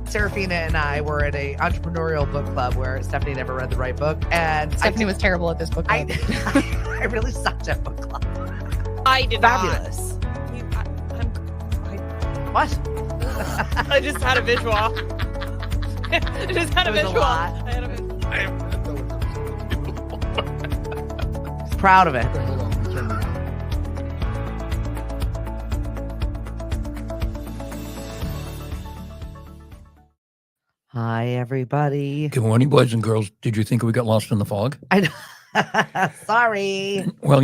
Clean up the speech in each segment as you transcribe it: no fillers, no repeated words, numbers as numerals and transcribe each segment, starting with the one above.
Serafina and I were at a entrepreneurial book club where Stephanie never read the right book. And Stephanie was terrible at this book club. I really sucked at book club. I did Fabulous. What? I just had a visual. I just had a visual. I was proud of it. Hi, everybody. Good morning, boys and girls. Did you think we got lost in the fog? Sorry. Well,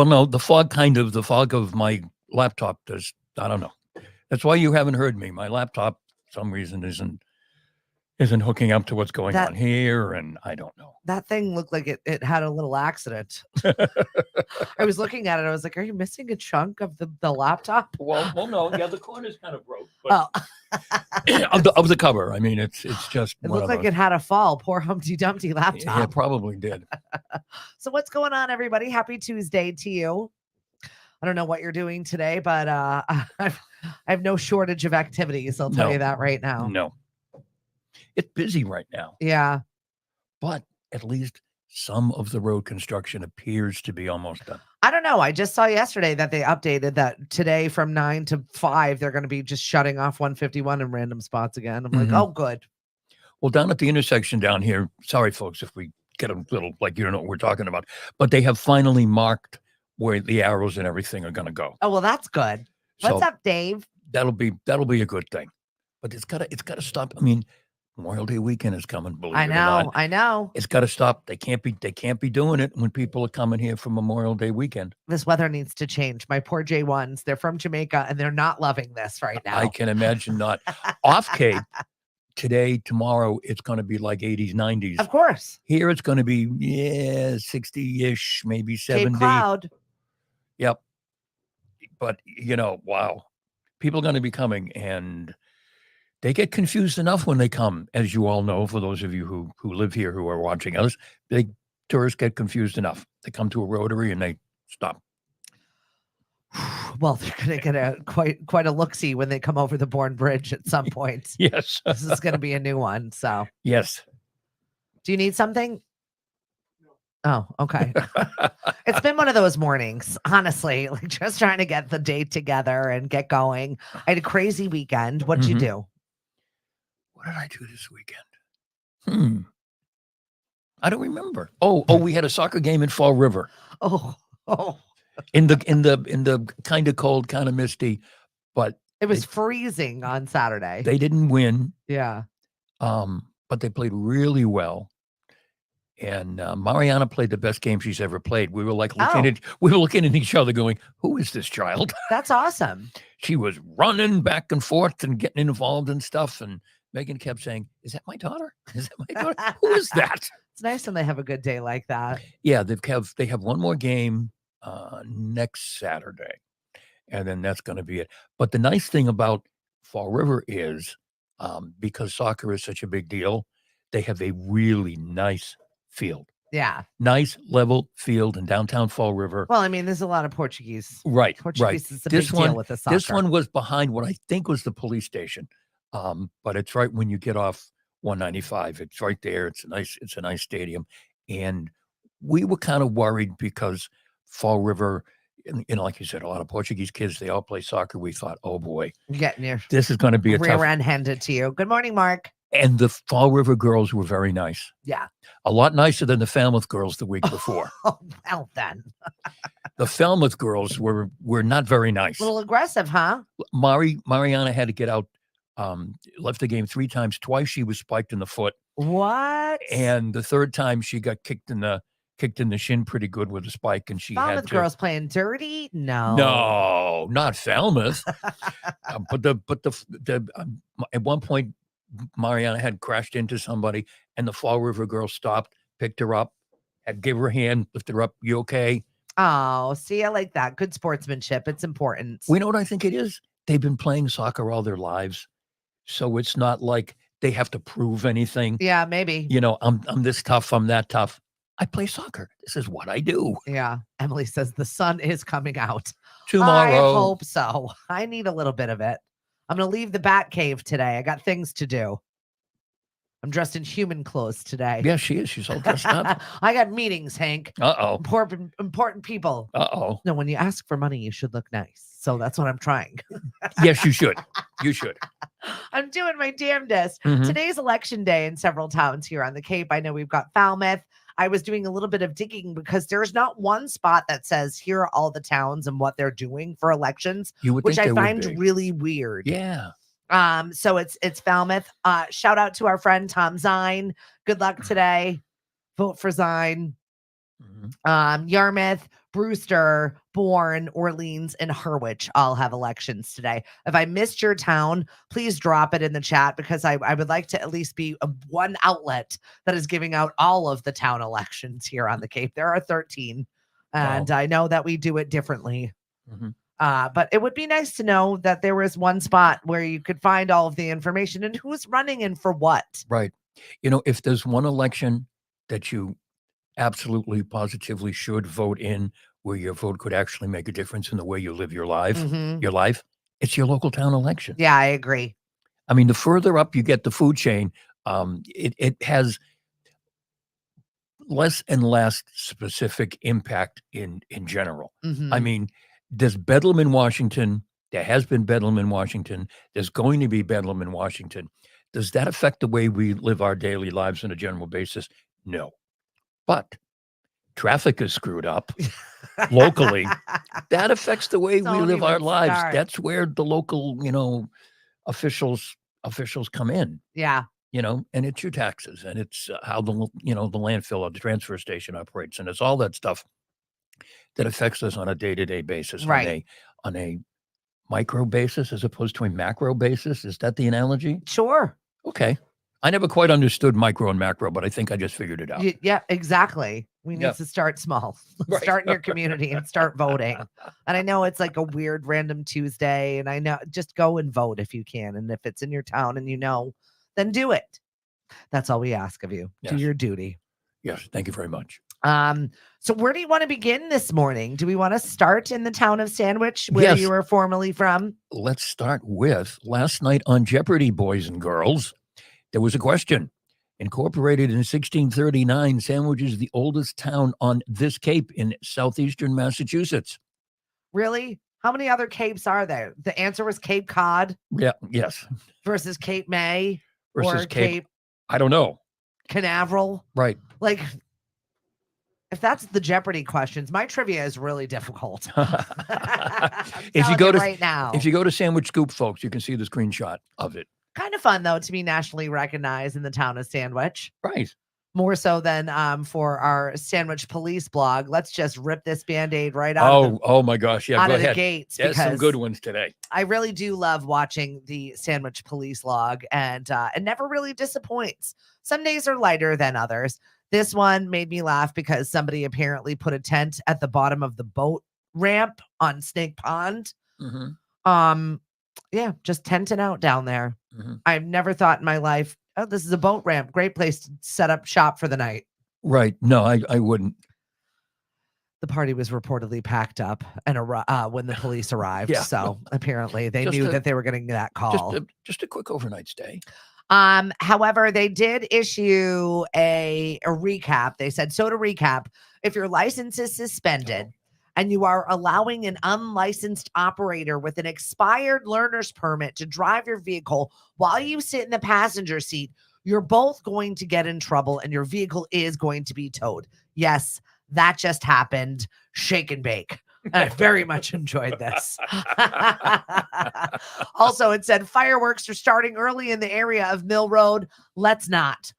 no, the fog of my laptop does. I don't know. That's why you haven't heard me. My laptop, for some reason, isn't hooking up to what's going on here, and I don't know. That thing looked like it had a little accident. I was looking at it. I was like, "Are you missing a chunk of the laptop?" Well, no. Yeah, the corner's kind of broke. But of the cover. I mean, it's just. It looked like it had a fall. Poor Humpty Dumpty laptop. Yeah, it probably did. So what's going on, everybody? Happy Tuesday to you. I don't know what you're doing today, but I have no shortage of activities. I'll tell you that right now. No. It's busy right now. Yeah. But at least some of the road construction appears to be almost done. I don't know. I just saw yesterday that they updated that today from 9 to 5, they're going to be just shutting off 151 in random spots again. I'm like, oh, good. Well, down at the intersection down here, sorry, folks, if we get a little, like, you don't know what we're talking about, but they have finally marked where the arrows and everything are going to go. Oh, well, that's good. What's up, Dave? That'll be a good thing. But it's gotta stop. I mean, Memorial Day weekend is coming. Believe it or not. I know. It's got to stop. They can't be doing it when people are coming here for Memorial Day weekend. This weather needs to change. My poor J1s, they're from Jamaica and they're not loving this right now. I can imagine not. Off Cape today, tomorrow, it's going to be like 80s, 90s. Of course. Here it's going to be 60-ish, maybe 70. Cape Cod. Yep. But wow, people are going to be coming and. They get confused enough when they come, as you all know, for those of you who live here who are watching us. Big tourists get confused enough. They come to a rotary and they stop. Well, they're going to get a quite a look-see when they come over the Bourne Bridge at some point. Yes. This is going to be a new one. So yes. Do you need something? Oh, okay. It's been one of those mornings, honestly, like just trying to get the date together and get going. I had a crazy weekend. What'd you do? What did I do this weekend? I don't remember. Oh, we had a soccer game in Fall River. Oh. In the kind of cold, kind of misty, but it was freezing on Saturday. They didn't win. Yeah. But they played really well. And Mariana played the best game she's ever played. We were like looking at each other going, who is this child? That's awesome. She was running back and forth and getting involved in stuff. And Megan kept saying, is that my daughter? Is that my daughter? Who is that? It's nice when they have a good day like that. Yeah, they have one more game next Saturday. And then that's going to be it. But the nice thing about Fall River is because soccer is such a big deal, they have a really nice field. Yeah. Nice level field in downtown Fall River. Well, I mean, there's a lot of Portuguese. Right. Portuguese is a big deal with the soccer. This one was behind what I think was the police station. But it's right when you get off 195. It's right there. It's a nice stadium. And we were kind of worried because Fall River, like you said, a lot of Portuguese kids, they all play soccer. We thought, oh boy, this is going to be a rear end handed to you. Good morning, Mark. And the Fall River girls were very nice. Yeah. A lot nicer than the Falmouth girls the week before. Oh, well then. The Falmouth girls were not very nice. A little aggressive, huh? Mariana had to get out, left the game 3 times. Twice she was spiked in the foot. What? And the third time she got kicked in the shin pretty good with a spike, and she Falmouth had to, girls playing dirty? No, not Falmouth. But at one point, Mariana had crashed into somebody, and the Fall River girl stopped, picked her up, had give her a hand, lift her up. You okay? Oh, see, I like that. Good sportsmanship. It's important. We know what I think it is. They've been playing soccer all their lives, so it's not like they have to prove anything. Yeah, maybe. I'm this tough. I'm that tough. I play soccer. This is what I do. Yeah. Emily says the sun is coming out tomorrow. I hope so. I need a little bit of it. I'm going to leave the bat cave today. I got things to do. I'm dressed in human clothes today. Yeah, she is. She's all dressed up. I got meetings, Hank. Uh-oh. Important people. Uh-oh. No, when you ask for money, you should look nice. So that's what I'm trying. Yes, you should. You should. I'm doing my damnedest. Mhm. Today's election day in several towns here on the Cape. I know we've got Falmouth. I was doing a little bit of digging because there's not one spot that says here are all the towns and what they're doing for elections, You would which think I there would find be. really weird. Yeah. So it's Falmouth. Shout out to our friend Tom Zine. Good luck today. Vote for Zine. Mhm. Yarmouth, Brewster, Bourne, Orleans, and Harwich all have elections today. If I missed your town, please drop it in the chat because I would like to at least be one outlet that is giving out all of the town elections here on the Cape. There are 13, and Wow. I know that we do it differently. Mhm. But it would be nice to know that there was one spot where you could find all of the information and who's running and for what. Right. If there's one election that you absolutely positively should vote in where your vote could actually make a difference in the way you live your life, Mhm. it's your local town election. Yeah, I agree. I mean, the further up you get the food chain, it has less and less specific impact in general. I Mhm. mean, there's Bedlam in Washington. There has been Bedlam in Washington. There's going to be Bedlam in Washington. Does that affect the way we live our daily lives on a general basis? No. But traffic is screwed up locally. That affects the way we Don't live our even lives. start. That's where the local, officials come in. Yeah. And it's your taxes, and it's how the landfill or the transfer station operates, and it's all that stuff that affects us on a day-to-day basis, Right. on a micro basis as opposed to a macro basis. Is that the analogy? Sure. Okay. I never quite understood micro and macro, but I think I just figured it out. Yeah, exactly. We need Yeah. to start small. Right. Start in your community and start voting. And I know it's like a weird random Tuesday, and I know just go and vote if you can. And if it's in your town and then do it. That's all we ask of you. Do Yes. your duty. Yes. Thank you very much. So where do you want to begin this morning? Do we want to start in the town of Sandwich, where Yes. you were formerly from? Let's start with last night on Jeopardy, boys and girls. There was a question. Incorporated in 1639, Sandwich is the oldest town on this Cape in southeastern Massachusetts. Really? How many other capes are there? The answer was Cape Cod Yeah. Yes. versus Cape May Versus or Cape. I don't know. Canaveral. Right. Like, if that's the Jeopardy questions, my trivia is really difficult. If you go to right now, If you go to Sandwich Scoop, folks, you can see the screenshot of it. kind of fun though to be nationally recognized in the town of Sandwich. Right. More so than for our Sandwich Police blog. Let's just rip this Band-Aid right out Oh my gosh. Yeah, out go of the ahead. gates. There's some Because good ones today. I really do love watching the Sandwich Police log, and it never really disappoints. Some days are lighter than others. This one made me laugh because somebody apparently put a tent at the bottom of the boat ramp on Snake Pond. Mm-hmm. Yeah, just tenting out down there. Mm-hmm. I've never thought in my life, oh, this is a boat ramp. Great place to set up shop for the night. Right. No, I wouldn't. The party was reportedly packed up and when the police arrived. Yeah. So apparently they Just knew a- that they were getting that call. Just a quick overnight stay. However, they did issue a recap. They said, so to recap, if your license is suspended and you are allowing an unlicensed operator with an expired learner's permit to drive your vehicle while you sit in the passenger seat, you're both going to get in trouble and your vehicle is going to be towed. Yes, that just happened. Shake and bake. And I very much enjoyed this. Also, it said fireworks are starting early in the area of Mill Road. Let's not.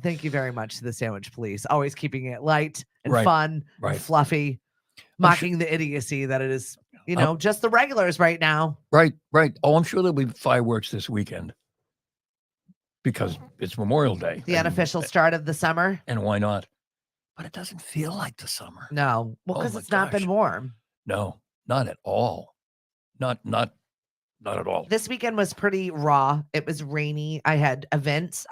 Thank you very much to the Sandwich Police. Always keeping it light and Right, fun right. and fluffy, mocking the idiocy that it is, just the regulars right now. Right. Oh, I'm sure there'll be fireworks this weekend because it's Memorial Day. The unofficial start of the summer. And why not? But it doesn't feel like the summer. No. Well, Oh because my it's not been gosh. warm. No, not at all. Not at all. This weekend was pretty raw. It was rainy. I had events.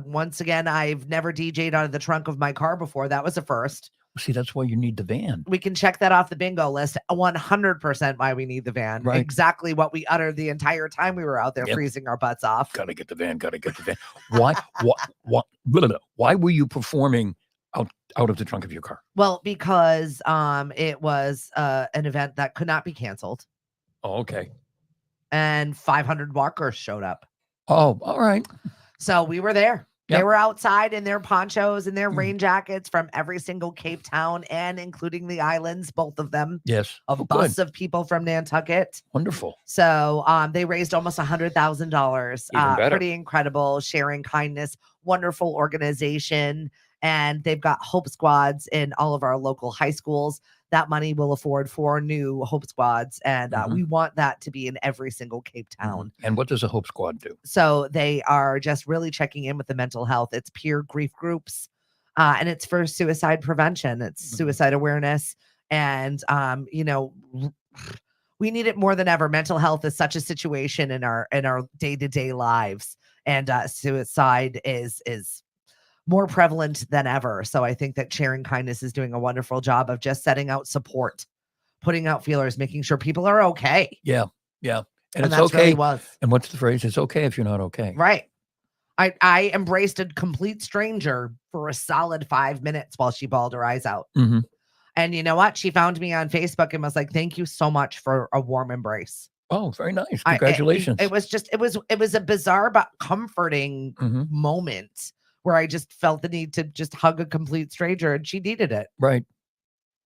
Once again, I've never DJ'd out of the trunk of my car before. That was a first. See, that's why you need the van. We can check that off the bingo list. 100% why we need the van. Right. Exactly what we uttered the entire time we were out there freezing our butts off. Gotta get the van. Gotta get the van. Why? Why were you performing out of the trunk of your car? Well, because it was an event that could not be canceled. Oh, okay. And 500 walkers showed up. Oh, all right. So we were there. Yep. They were outside in their ponchos and their rain jackets from every single Cape Town and including the islands, both of them. Yes. A bus of people from Nantucket. Wonderful. So they raised almost $100,000. Even better. Pretty incredible. Sharing Kindness, wonderful organization. And they've got Hope Squads in all of our local high schools. That money will afford 4 new Hope Squads. And we want that to be in every single Cape Town. And what does a Hope Squad do? So they are just really checking in with the mental health. It's peer grief groups. And it's for suicide prevention. It's suicide awareness. And, we need it more than ever. Mental health is such a situation in our day-to-day lives. And suicide is more prevalent than ever. So I think that Sharing Kindness is doing a wonderful job of just setting out support, putting out feelers, making sure people are okay. Yeah. Yeah. And it's that's okay. really was. And what's the phrase? It's okay if you're not okay. Right. I embraced a complete stranger for a solid 5 minutes while she bawled her eyes out. Mm-hmm. And you know what? She found me on Facebook and was like, thank you so much for a warm embrace. Oh, very nice. Congratulations. It was a bizarre but comforting moment where I just felt the need to just hug a complete stranger, and she needed it. Right.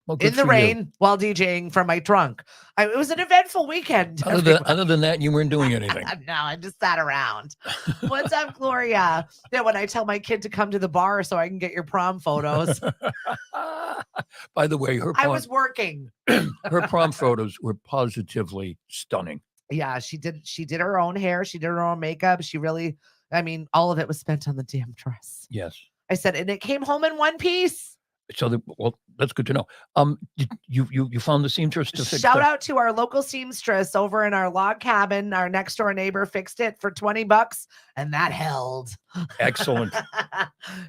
Well, in the rain while DJing from my trunk. It was an eventful weekend. Other than that, you weren't doing anything. No, I just sat around. What's up, Gloria? Then when I tell my kid to come to the bar so I can get your prom photos. By the way, I was working. Her prom photos were positively stunning. Yeah, she did her own hair. She did her own makeup. She really, all of it was spent on the damn dress. Yes. I said, and it came home in one piece. So that's good to know. You found the seamstress to fix Shout out to our local seamstress over in our log cabin. Our next door neighbor fixed it for $20, and that held. Excellent.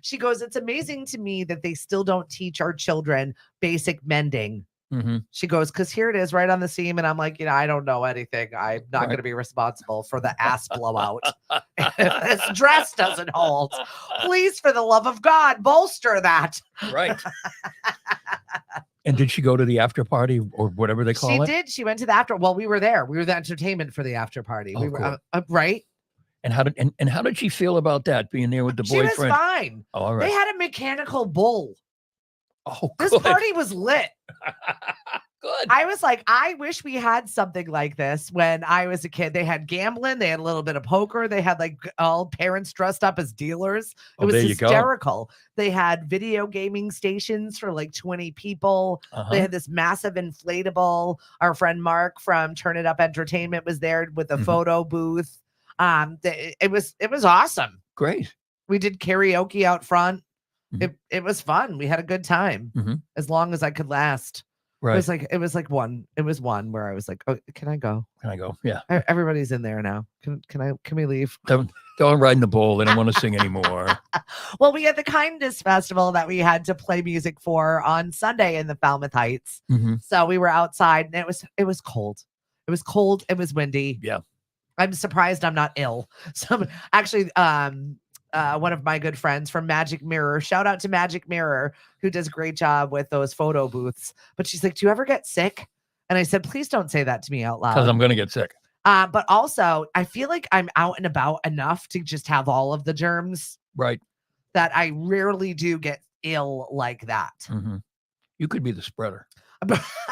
She goes, it's amazing to me that they still don't teach our children basic mending. Mm-hmm. She goes, because here it is right on the seam. And I'm like, I don't know anything. I'm not going to be responsible for the ass blowout. This dress doesn't hold. Please, for the love of God, bolster that. Right. And did she go to the after party or whatever they call it? She did. She went to the after. Well, we were there. We were the entertainment for the after party. We were right. And how did she feel about that, being there with the boyfriend? She was fine. Oh, all right. They had a mechanical bull. Oh, this good. party was lit. Good. I was like, I wish we had something like this when I was a kid. They had gambling. They had a little bit of poker. They had like all parents dressed up as dealers. It was hysterical. They had video gaming stations for like 20 people. They had this massive inflatable. Our friend Mark from Turn It Up Entertainment was there with a photo booth. It was awesome. Great. We did karaoke out front. It was fun. We had a good time as long as I could last. Right. It was one where I was like, oh, can I go? Can I go? Yeah. Everybody's in there now. Can we leave? Don't ride in the bull. They don't want to sing anymore. Well, we had the Kindness Festival that we had to play music for on Sunday in the Falmouth Heights. So we were outside and it was cold. It was cold. It was windy. Yeah. I'm surprised I'm not ill. So actually, one of my good friends from Magic Mirror, shout out to Magic Mirror, who does a great job with those photo booths. But she's like, do you ever get sick? And I said, please don't say that to me out loud. Because I'm going to get sick. But also, I feel like I'm out and about enough to just have all of the germs. Right. That I rarely do get ill like that. You could be the spreader.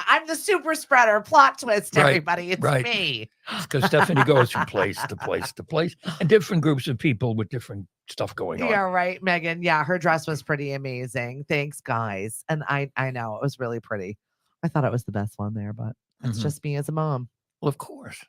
I'm the super spreader. Plot twist, everybody. It's me. Because Stephanie goes from place to place to place, and different groups of people with different stuff going on. Yeah, right, Megan. Yeah, her dress was pretty amazing. Thanks, guys. And I know it was really pretty. I thought it was the best one there, but it's just me as a mom. Well, of course.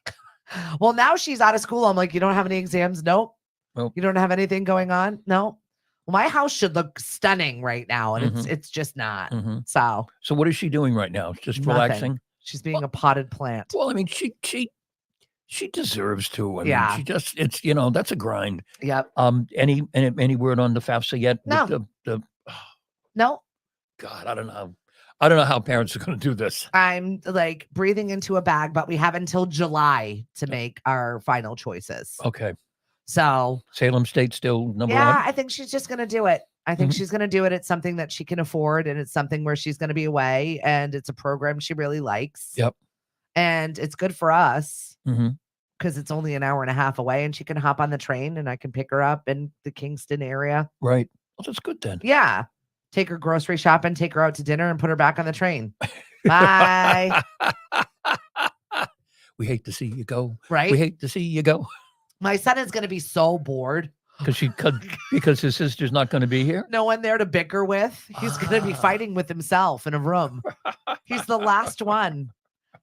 Well, now she's out of school. I'm like, you don't have any exams? Nope. You don't have anything going on? No. Well, my house should look stunning right now, and it's just not. So what is she doing right now? Just relaxing? She's being a potted plant. Well, I mean, she deserves to. I mean, she just it's that's a grind. Yep. Any word on the FAFSA yet? No. The no. God, I don't know. I don't know how parents are going to do this. I'm like breathing into a bag, but we have until July to make our final choices. Okay. So Salem State still number yeah, one? I think she's just going to do it. I think Mhm. she's going to do it. It's something that she can afford, and it's something where she's going to be away, and it's a program she really likes. Yep. And it's good for us hmm because it's only an hour and a half away, and she can hop on the train, and I can pick her up in the Kingston area. Right. Well, that's good then. Yeah. Take her grocery shopping, take her out to dinner, and put her back on the train. Bye. We hate to see you go. Right? We hate to see you go. My son is going to be so bored. Because his sister's not going to be here. No one there to bicker with. He's going to be fighting with himself in a room. He's the last one.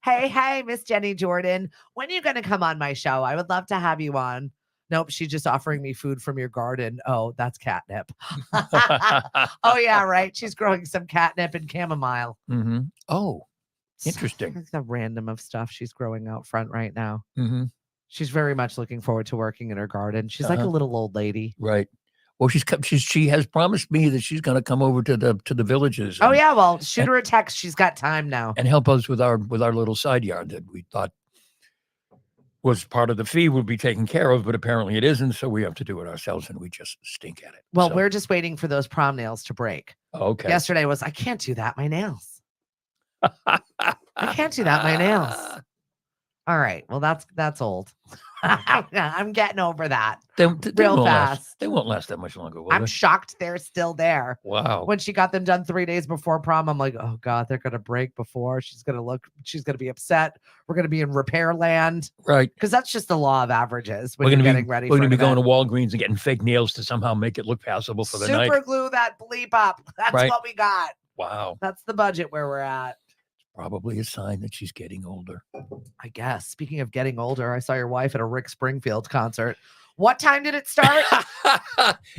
Hey, Miss Jenny Jordan, when are you going to come on my show? I would love to have you on. Nope, she's just offering me food from your garden. Oh, that's catnip. Oh, yeah, right. She's growing some catnip and chamomile. Mm-hmm. Oh, interesting. It's the random of stuff she's growing out front right now. Mm-hmm. She's very much looking forward to working in her garden. She's like a little old lady. Right. Well, she has promised me that she's going to come over to the villages. Oh yeah, well, shoot her a text. She's got time now. And help us with our little side yard that we thought was part of the fee would be taken care of, but apparently it isn't. So we have to do it ourselves, and we just stink at it. Well, we're just waiting for those prom nails to break. Okay. Yesterday was I can't do that. My nails. I can't do that. My nails. All right. Well, that's old. I'm getting over that They real won't fast. They won't last that much longer. Will I'm they? shocked they're still there. Wow. When she got them done 3 days before prom, I'm like, oh God, they're gonna break before. She's gonna be upset. We're gonna be in repair land. Right. Because that's just the law of averages when We're you're gonna getting ready. We're for going to be an going to event. Walgreens and getting fake nails to somehow make it look passable for the night. Super glue that bleep up. That's Right. what we got. Wow. That's the budget where we're at. Probably a sign that she's getting older. I guess. Speaking of getting older, I saw your wife at a Rick Springfield concert. What time did it start?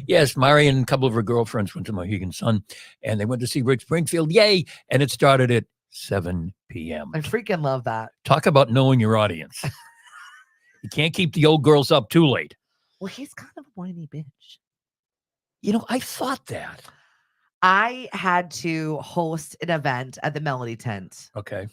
Yes, Mari and a couple of her girlfriends went to Mohegan Sun, and they went to see Rick Springfield. Yay! And it started at 7 p.m. I freaking love that. Talk about knowing your audience. You can't keep the old girls up too late. Well, he's kind of a whiny bitch. You know, I thought that. I had to host an event at the Melody Tent. Okay.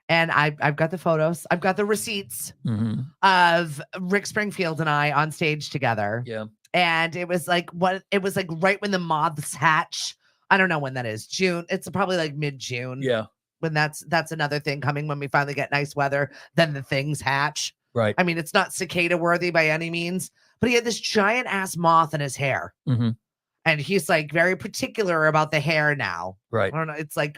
And I've got the photos. I've got the receipts Mm-hmm. of Rick Springfield and I on stage together. Yeah. And it was like right when the moths hatch. I don't know when that is. June. It's probably like mid-June. Yeah. When that's another thing coming when we finally get nice weather, then the things hatch. Right. I mean, it's not cicada worthy by any means, but he had this giant ass moth in his hair. Mm-hmm. And he's like very particular about the hair now. Right. I don't know. It's like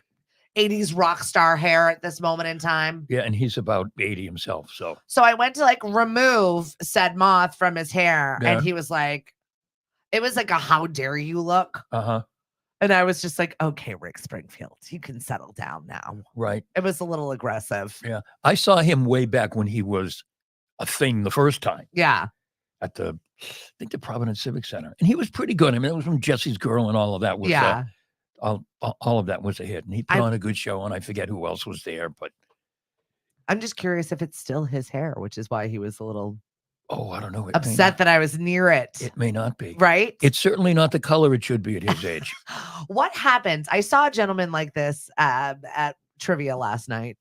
80s rock star hair at this moment in time. Yeah, and he's about 80 himself. So I went to like remove said moth from his hair. Yeah. And he was like, it was like a how dare you look. Uh-huh. And I was just like, okay, Rick Springfield, you can settle down now. Right. It was a little aggressive. Yeah. I saw him way back when he was a thing the first time. Yeah. At I think the Providence Civic Center. And he was pretty good. I mean, it was from Jesse's Girl and all of that was Yeah. all of that was a hit. And he put on a good show, and I forget who else was there, but I'm just curious if it's still his hair, which is why he was a little I don't know. upset that I was near it. It may not be. Right? It's certainly not the color it should be at his age. What happens? I saw a gentleman like this at trivia last night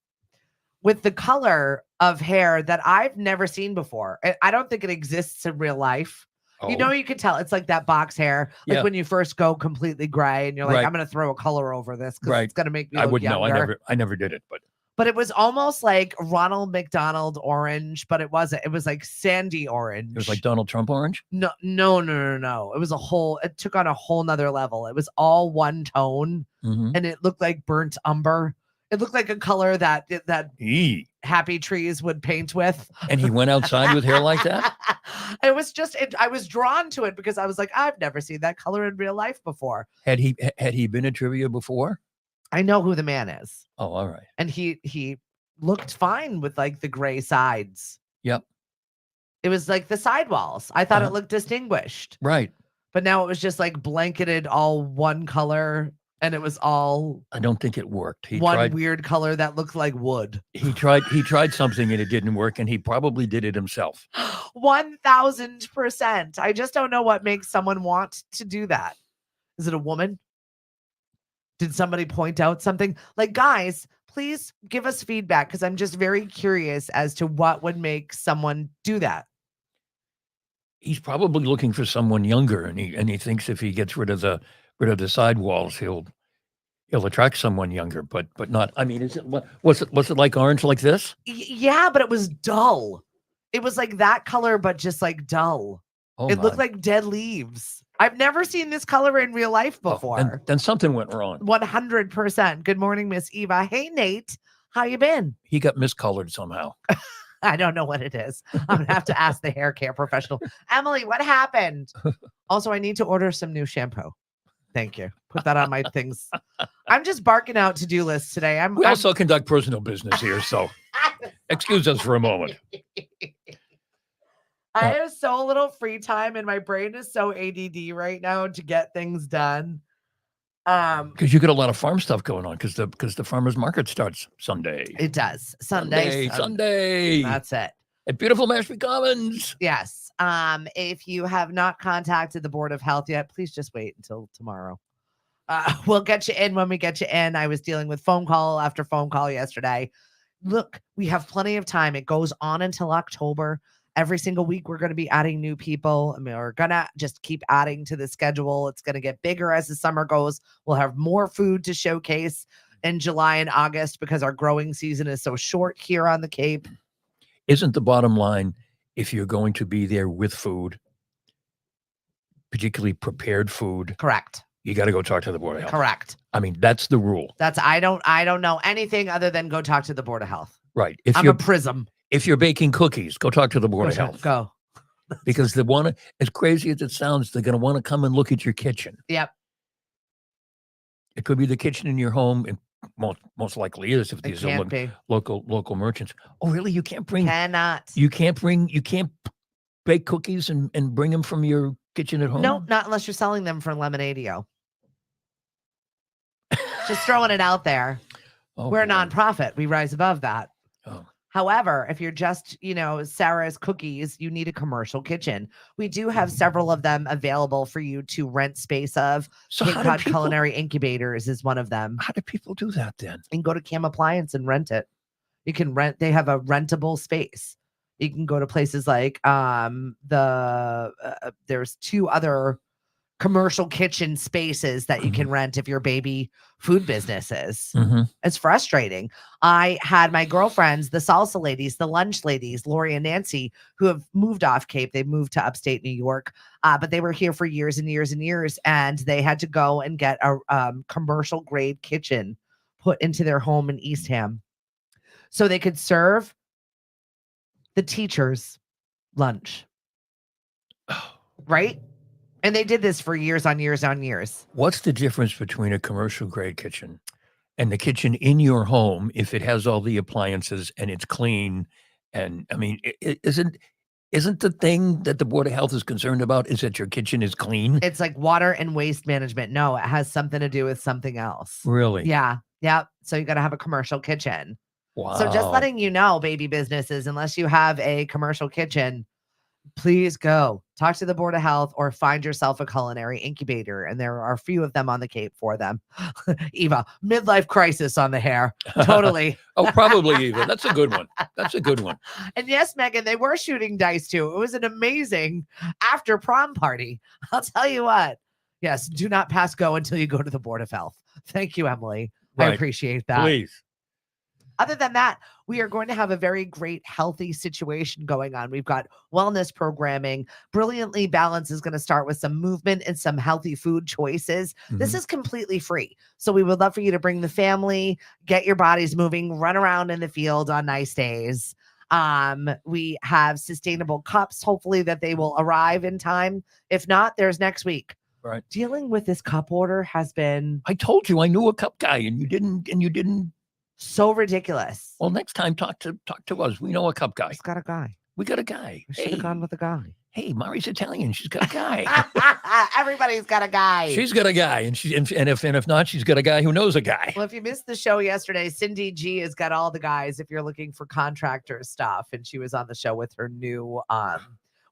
with the color of hair that I've never seen before. I don't think it exists in real life. You know, you can tell it's like that box hair, like Yeah. when you first go completely gray and you're like, Right. I'm going to throw a color over this because Right. it's going to make me I look wouldn't know. younger. I never did it, But it was almost like Ronald McDonald orange, but it wasn't. It was like sandy orange. it was like Donald Trump orange. No. It was it took on a whole nother level. It was all one tone Mm-hmm. and it looked like burnt umber. It looked like a color that happy trees would paint with. And he went outside with hair like that? It was just, I was drawn to it because I was like, I've never seen that color in real life before. Had he been at trivia before? I know who the man is. Oh, all right. And he looked fine with like the gray sides. Yep. It was like the sidewalls. I thought it looked distinguished. Right. But now it was just like blanketed all one color. And it was all I don't think it worked. He one tried weird color that looked like wood. he tried something and it didn't work, and he probably did it himself. 1000%. I just don't know what makes someone want to do that. Is it a woman? Did somebody point out something? Like, guys, please give us feedback because I'm just very curious as to what would make someone do that. He's probably looking for someone younger, and he thinks if he gets rid of the sidewalls, he'll attract someone younger, but not. I mean, was it like orange like this? Yeah, but it was dull. It was like that color, but just like dull. Oh, It looked like dead leaves. I've never seen this color in real life before. Then something went wrong. 100%. Good morning, Miss Eva. Hey, Nate. How you been? He got miscolored somehow. I don't know what it is. I'm going to have to ask the hair care professional. Emily, what happened? Also, I need to order some new shampoo. Thank you. Put that on my things. I'm just barking out to-do lists today. We also conduct personal business here, so excuse us for a moment. I have so little free time and my brain is so ADD right now to get things done. Because you got a lot of farm stuff going on because the farmers market starts Sunday. It does. Sunday. That's it. At beautiful Mashpee Commons. Yes. If you have not contacted the Board of Health yet, please just wait until tomorrow. We'll get you in when we get you in. I was dealing with phone call after phone call yesterday. Look, we have plenty of time. It goes on until October. Every single week, we're going to be adding new people. I mean, we're going to just keep adding to the schedule. It's going to get bigger as the summer goes. We'll have more food to showcase in July and August because our growing season is so short here on the Cape. Isn't the bottom line, if you're going to be there with food, particularly prepared food? Correct. You got to go talk to the Board of Health. Correct. I mean, that's the rule. I don't know anything other than go talk to the Board of Health. Right. I'm a prism. If you're baking cookies, go talk to the Board of Health. Go. Because they want to, as crazy as it sounds, they're going to want to come and look at your kitchen. Yep. It could be the kitchen in your home, and most likely is if these are local merchants. Oh, really? You can't bring? Cannot. You can't bake cookies and bring them from your kitchen at home? No, not unless you're selling them for Lemonadio. Just throwing it out there. Oh, we're a boy. nonprofit. We rise above that. Oh. However, if you're just, Sarah's Cookies, you need a commercial kitchen. We do have several of them available for you to rent space of. So Cape Cod Culinary Incubators is one of them. How do people do that then? You can go to Cam Appliance and rent it. You can rent. They have a rentable space. You can go to places like there's 2 other commercial kitchen spaces that you can rent if your baby food business is. Mm-hmm. It's frustrating. I had my girlfriends, the salsa ladies, the lunch ladies, Lori and Nancy, who have moved off Cape. They moved to upstate New York, but they were here for years and years and years, and they had to go and get a commercial grade kitchen put into their home in Eastham so they could serve the teachers lunch. Right? And they did this for years on years on years. What's the difference between a commercial grade kitchen and the kitchen in your home if it has all the appliances and it's clean? And I mean, isn't the thing that the Board of Health is concerned about is that your kitchen is clean? It's like water and waste management. No, it has something to do with something else. Really? Yeah. Yep. So you got to have a commercial kitchen. Wow. So just letting you know, baby businesses, unless you have a commercial kitchen, please go talk to the Board of Health or find yourself a culinary incubator. And there are a few of them on the Cape for them. Eva, midlife crisis on the hair. Totally. Oh, probably Eva. That's a good one. That's a good one. And yes, Megan, they were shooting dice too. It was an amazing after prom party. I'll tell you what. Yes, do not pass go until you go to the Board of Health. Thank you, Emily. Right. I appreciate that. Please. Other than that, we are going to have a very great healthy situation going on. We've got wellness programming. Brilliantly Balanced is going to start with some movement and some healthy food choices. This is completely free. So we would love for you to bring the family, get your bodies moving, run around in the field on nice days. We have sustainable cups. Hopefully that they will arrive in time. If not, there's next week. Right. Dealing with this cup order has been, I told you I knew a cup guy and you didn't. so ridiculous. Well, next time talk to us. We know a cup guy. He's got a guy. We got a guy. We should have gone with a guy. Hey, Mari's Italian. She's got a guy. Everybody's got a guy. She's got a guy, and if not, she's got a guy who knows a guy. Well, if you missed the show yesterday, Cindy G has got all the guys if you're looking for contractor stuff, and she was on the show with her new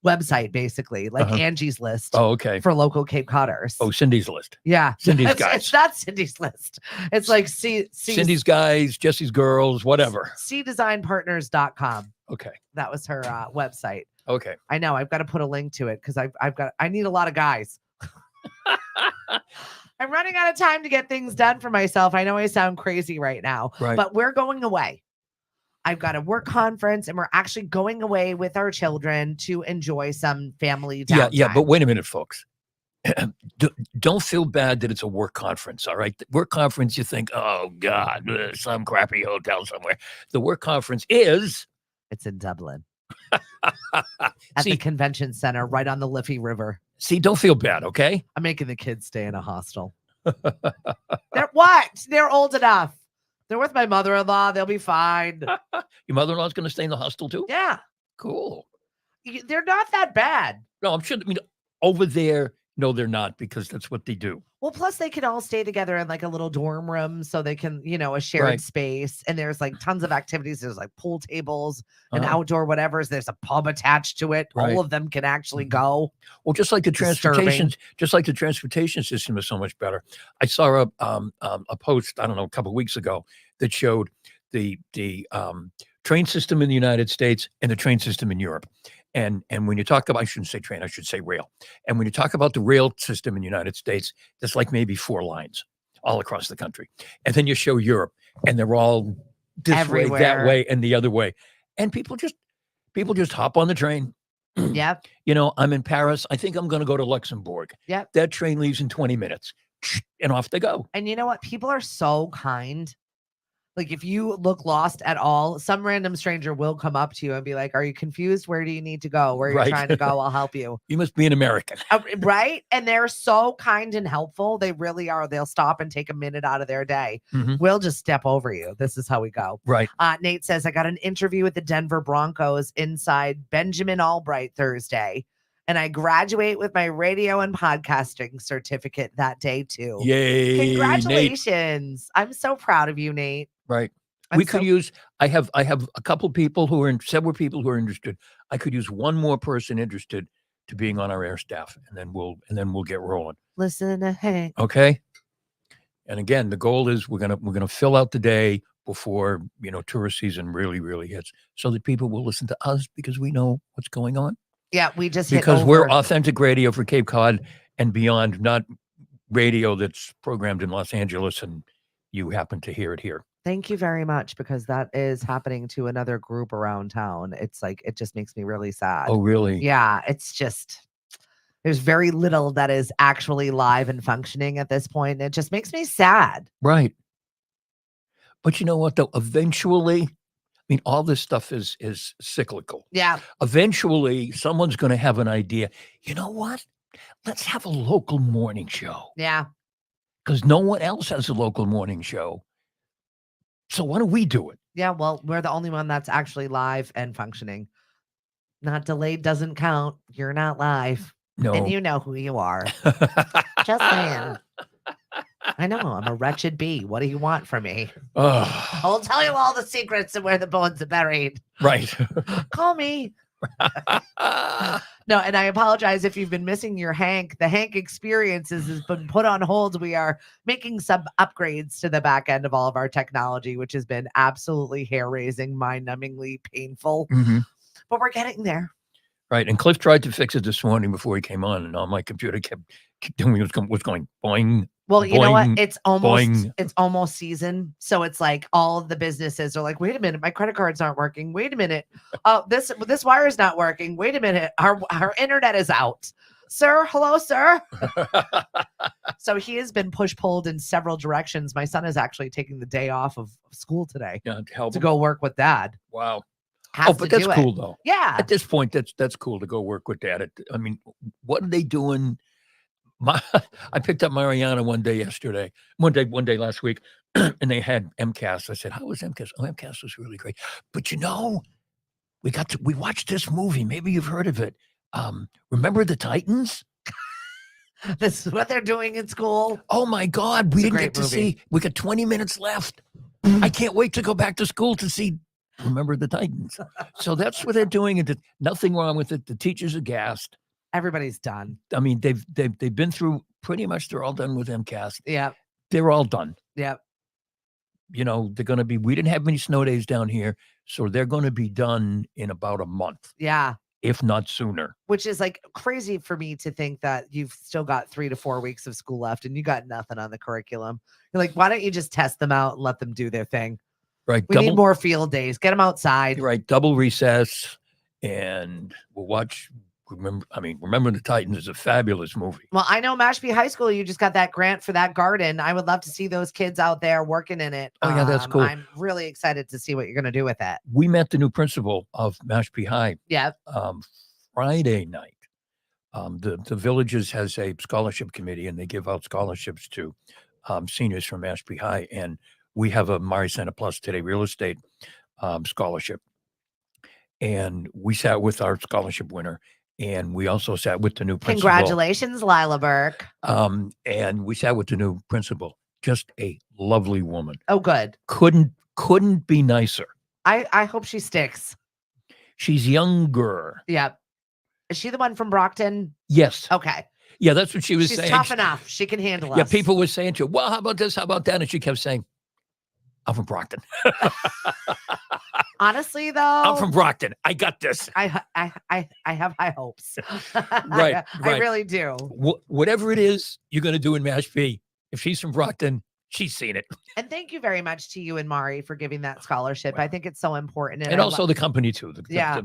website, basically, like Uh-huh. Angie's List Oh, okay. for local Cape Codders. Oh, Cindy's List. Yeah. Cindy's It's guys. not Cindy's List. It's like Cindy's guys, Jesse's girls, whatever. cdesignpartners.com. Okay. That was her website. Okay. I know. I've got to put a link to it because I need a lot of guys. I'm running out of time to get things done for myself. I know I sound crazy right now, Right. but we're going away. I've got a work conference and we're actually going away with our children to enjoy some family downtime. Yeah. But wait a minute, folks. Don't feel bad that it's a work conference. All right. The work conference, you think, oh God, some crappy hotel somewhere. The work conference is. It's in Dublin at the convention center right on the Liffey River. See, don't feel bad, okay? I'm making the kids stay in a hostel. They're old enough. They're with my mother-in-law. They'll be fine. Your mother-in-law's going to stay in the hostel too? Yeah. Cool. They're not that bad. No, I'm sure. I mean, over there, no, they're not, because that's what they do. Well, plus they can all stay together in like a little dorm room so they can, a shared space. And there's like tons of activities. There's like pool tables and outdoor whatevers. There's a pub attached to it. Right. All of them can actually go. Well, just like the transportation system is so much better. I saw a post, I don't know, a couple of weeks ago that showed the train system in the United States and the train system in Europe. And when you talk about, I shouldn't say train, I should say rail. And when you talk about the rail system in the United States, there's like maybe 4 lines all across the country. And then you show Europe and they're all this Everywhere. way, that way, and the other way. And people just hop on the train. Yep. I'm in Paris. I think I'm going to go to Luxembourg. Yep. That train leaves in 20 minutes and off they go. And you know what? People are so kind. Like if you look lost at all, some random stranger will come up to you and be like, are you confused? Where do you need to go? Where are you trying to go? I'll help you. You must be an American. Right? And they're so kind and helpful. They really are. They'll stop and take a minute out of their day. Mm-hmm. We'll just step over you. This is how we go. Right. Nate says, I got an interview with the Denver Broncos inside Benjamin Albright Thursday. And I graduate with my radio and podcasting certificate that day too. Yay. Congratulations. Nate. I'm so proud of you, Nate. Right. I have a couple people several people who are interested. I could use one more person interested to being on our air staff, and then we'll get rolling. Listen to Hank. Okay. And again, the goal is we're gonna fill out the day before tourist season really hits, so that people will listen to us because we know what's going on. Yeah, we just because we're authentic radio for Cape Cod and beyond, not radio that's programmed in Los Angeles and you happen to hear it here. Thank you very much, because that is happening to another group around town. It's like, it just makes me really sad. Oh, really? Yeah, it's just, there's very little that is actually live and functioning at this point. It just makes me sad. Right. But you know what, though? Eventually, all this stuff is cyclical. Yeah. Eventually, someone's going to have an idea. You know what? Let's have a local morning show. Yeah. Because no one else has a local morning show. So why don't we do it? Yeah, well, we're the only one that's actually live and functioning. Not delayed doesn't count. You're not live. No. And you know who you are. Just saying. I know. I'm a wretched bee. What do you want from me? I'll tell you all the secrets of where the bones are buried. Right. Call me. No, and I apologize if you've been missing your Hank. The Hank experiences has been put on hold. We are making some upgrades to the back end of all of our technology, which has been absolutely hair-raising, mind-numbingly painful. Mm-hmm. But we're getting there. Right. And Cliff tried to fix it this morning before he came on, and on my computer kept doing what's going boing. Well, you know what? Boing. It's almost season. So it's like all of the businesses are like, wait a minute, my credit cards aren't working. Wait a minute. Oh, this wire is not working. Wait a minute. Our internet is out. Sir, hello, sir. So he has been pulled in several directions. My son is actually taking the day off of school today to go work with dad. Wow. But that's cool though. Yeah. At this point, that's cool to go work with dad. What are they doing? I picked up Mariana one day last week, and they had MCAS. I said, "How was MCAS?" Oh, MCAS was really great. But we watched this movie. Maybe you've heard of it. Remember the Titans? This is what they're doing in school. Oh my God, we didn't get to see. We got 20 minutes left. I can't wait to go back to school to see remember the Titans. So that's what they're doing. And nothing wrong with it. The teachers are gassed. Everybody's done. I mean, they've been through pretty much. They're all done with MCAS. Yep. They're all done. Yep. You know, they're going to be. We didn't have many snow days down here, so they're going to be done in about a month. Yeah. If not sooner. Which is like crazy for me to think that you've still got 3 to 4 weeks of school left and you got nothing on the curriculum. You're like, why don't you just test them out and let them do their thing? Right. We need more field days. Get them outside. Right. Double recess, and we'll watch. Remember the Titans is a fabulous movie. Well, I know Mashpee High School, you just got that grant for that garden. I would love to see those kids out there working in it. Oh, yeah, that's cool. I'm really excited to see what you're going to do with it. We met the new principal of Mashpee High. Yeah. Friday night. The Villages has a scholarship committee, and they give out scholarships to seniors from Mashpee High. And we have a Mari Center Plus Today real estate scholarship. And we sat with our scholarship winner. And we also sat with the new principal. Congratulations, Lila Burke. And we sat with the new principal. Just a lovely woman. Oh, good. Couldn't be nicer. I hope she sticks. She's younger. Yep. Is she the one from Brockton? Yes. Okay. Yeah, that's what she was She's saying. tough enough. She can handle us. Yeah, people were saying to her, well, how about this? How about that? And she kept saying, I'm from Brockton. Honestly, though, I'm from Brockton. I got this. I have high hopes. Right. I really do. Whatever it is you're going to do in Mashpee, if she's from Brockton, she's seen it. And thank you very much to you and Mari for giving that scholarship. Right. I think it's so important. And also the company, too. Yeah.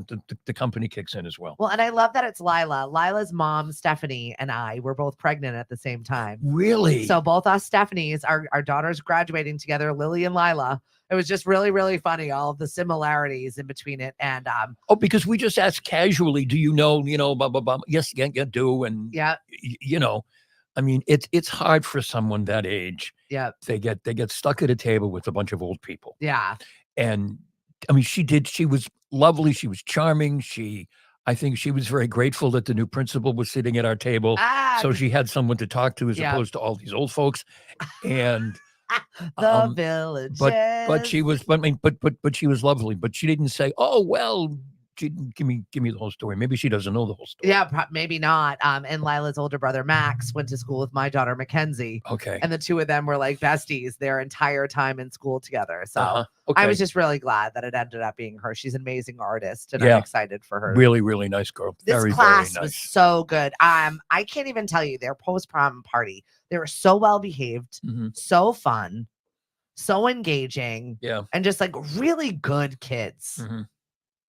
The company kicks in as well. Well, and I love that it's Lila. Lila's mom, Stephanie, and I were both pregnant at the same time. Really? So both us Stephanies, our daughters graduating together, Lily and Lila. It was just really, really funny, all of the similarities in between it. And because we just asked casually, do you know, blah, blah, blah. Yes, you do. And, yeah, I mean, it's hard for someone that age. Yeah. They get stuck at a table with a bunch of old people. Yeah. And I mean, she was lovely. She was charming. I think she was very grateful that the new principal was sitting at our table. So she had someone to talk to as opposed to all these old folks. And the Villages. But she was, but she was lovely. But she didn't say, oh, well, she didn't give me the whole story. Maybe she doesn't know the whole story. Yeah, maybe not. And Lila's older brother, Max, went to school with my daughter, Mackenzie. Okay. And the two of them were like besties their entire time in school together. So okay. I was just really glad that it ended up being her. She's an amazing artist, and I'm excited for her. Really, really nice girl. This very, class very nice. was so good. I can't even tell you their post-prom party. They were so well behaved, so fun, so engaging. Yeah. And just like really good kids.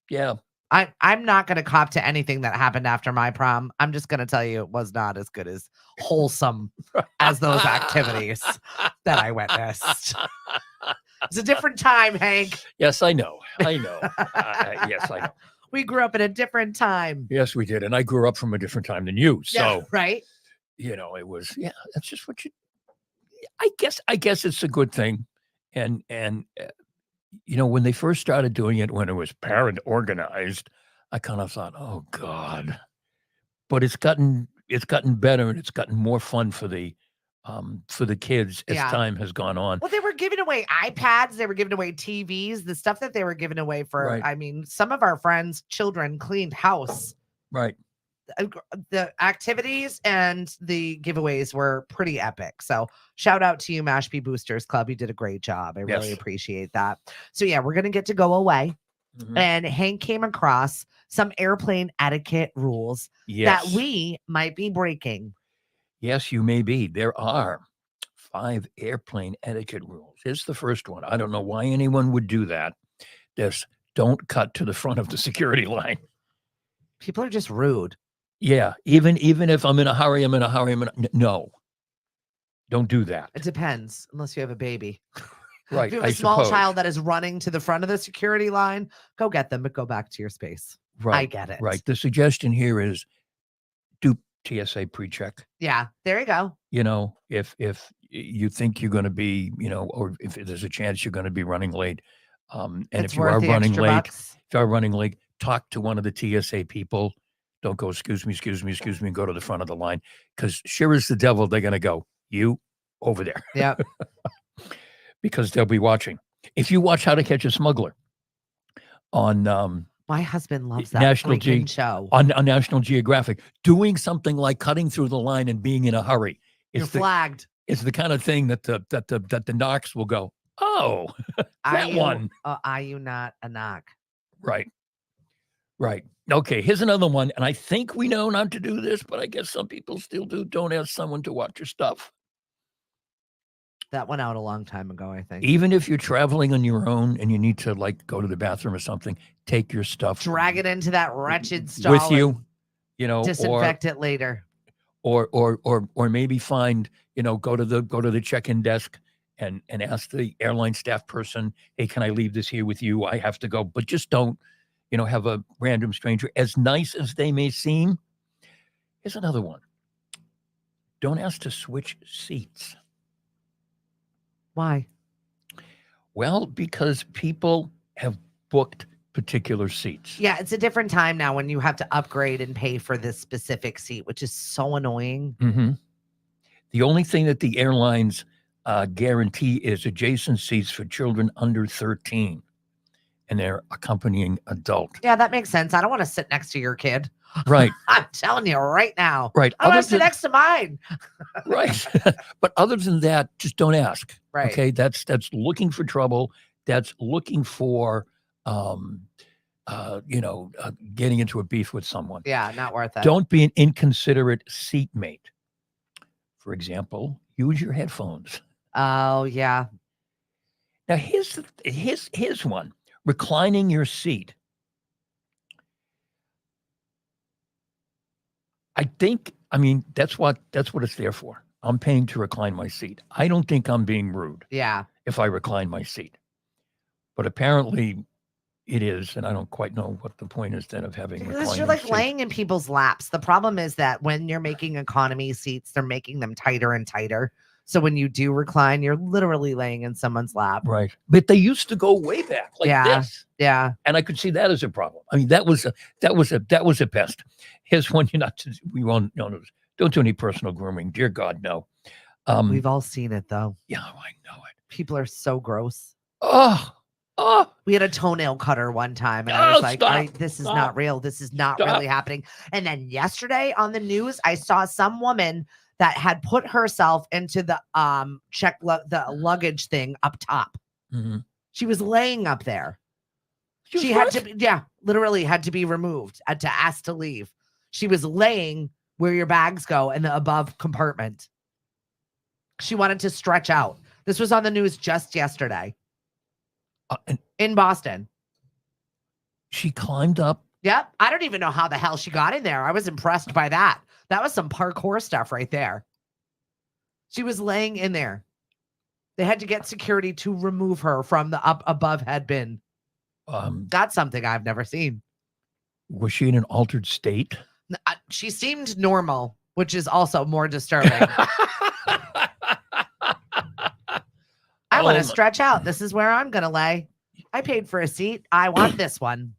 Yeah. I'm not going to cop to anything that happened after my prom. I'm just going to tell you it was not as good as wholesome as those activities that I witnessed. It's a different time, Hank. Yes, I know. Yes, I know. We grew up in a different time. Yes, we did. And I grew up from a different time than you. So, yeah, right. It was, that's just what I guess it's a good thing. And when they first started doing it, when it was parent organized, I kind of thought, oh God, but it's gotten better, and it's gotten more fun for the kids as time has gone on. Well, they were giving away iPads, they were giving away TVs, the stuff that they were giving away for, Right. I mean, some of our friends' children cleaned house. Right. The activities and the giveaways were pretty epic. So shout out to you, Mashpee Boosters Club. You did a great job. I really appreciate that. So yeah, we're going to get to go away. And Hank came across some airplane etiquette rules that we might be breaking. Yes, you may be. There are 5 airplane etiquette rules. Here's the first one. I don't know why anyone would do that. This: don't cut to the front of the security line. People are just rude. Yeah, even if I'm in a hurry, no, don't do that. It depends, unless you have a baby. Right. If you have a small child that is running to the front of the security line, go get them, but go back to your space. Right. I get it. Right. The suggestion here is do TSA pre-check. Yeah, there you go. If you think you're going to be, or if there's a chance you're going to be running late, and if you are running late, talk to one of the TSA people. Don't go, excuse me, and go to the front of the line. Because sure as the devil, they're going to go, you over there. Yeah. Because they'll be watching. If you watch How to Catch a Smuggler, on My husband loves that National freaking show. on National Geographic, doing something like cutting through the line and being in a hurry. You're flagged. It's the kind of thing that the narcs will go, oh, one. Are you not a knock? Right. Right. Okay, here's another one. And I think we know not to do this, but I guess some people still do. Don't ask someone to watch your stuff. That went out a long time ago, I think. Even if you're traveling on your own and you need to like go to the bathroom or something, take your stuff. Drag it into that wretched stall with you, you know, disinfect it later. Or maybe find, you know, go to the check-in desk and ask the airline staff person, hey, can I leave this here with you? I have to go. But just don't, you know, have a random stranger, as nice as they may seem. Here's another one. Don't ask to switch seats. Why? Well, because people have booked particular seats. Yeah, it's a different time now when you have to upgrade and pay for this specific seat, which is so annoying. Mm-hmm. The only thing that the airlines guarantee is adjacent seats for children under 13 and their accompanying adult. Yeah, that makes sense. I don't want to sit next to your kid. Right. I'm telling you right now. Right. I want to sit next to mine. Right. But other than that, just don't ask. Right. Okay. That's looking for trouble. That's looking for, getting into a beef with someone. Yeah, not worth it. Don't be an inconsiderate seatmate. For example, use your headphones. Oh, yeah. Now, here's one. Reclining your seat. I mean, that's what it's there for. I'm paying to recline my seat. I don't think I'm being rude. Yeah. If I recline my seat. But apparently it is, and I don't quite know what the point is then of having because you're like seats. laying in people's laps. The problem is that when you're making economy seats, they're making them tighter and tighter. So when you do recline, you're literally laying in someone's lap. Right. But they used to go way back like this. Yeah. And I could see that as a problem. I mean, that was a pest. Here's one we won't know. Don't do any personal grooming. Dear God, no. We've all seen it though. Yeah, I know it. People are so gross. Oh. We had a toenail cutter one time, and I was like, this is not real. This is not really happening. And then yesterday on the news, I saw some woman that had put herself into the the luggage thing up top. Mm-hmm. She was laying up there. She had to literally had to be removed, had to ask to leave. She was laying where your bags go in the above compartment. She wanted to stretch out. This was on the news just yesterday. In Boston. She climbed up. Yep. I don't even know how the hell she got in there. I was impressed by that. That was some parkour stuff right there. She was laying in there. They had to get security to remove her from the above head bin. That's something I've never seen. Was she in an altered state? She seemed normal, which is also more disturbing. I want to stretch out. This is where I'm going to lay. I paid for a seat. I want this one.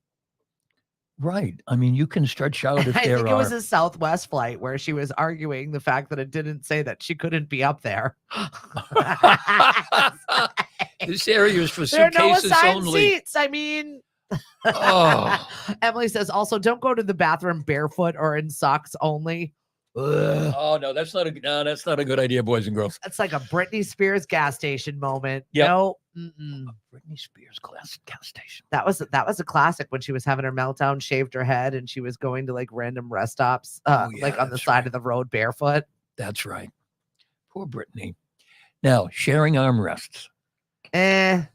Right. I mean, you can stretch out if I there think are. it was a Southwest flight where she was arguing the fact that it didn't say that she couldn't be up there. This area is for there are no suitcases assigned only. seats. I mean, Oh. Emily says also don't go to the bathroom barefoot or in socks only. Ugh. Oh no, that's not a good idea, boys and girls. That's like a Britney Spears gas station moment. Yep. No, Britney Spears gas station. that was a classic when she was having her meltdown, shaved her head, and she was going to like random rest stops, like on the side of the road barefoot. That's right. Poor Britney. Now, sharing armrests. The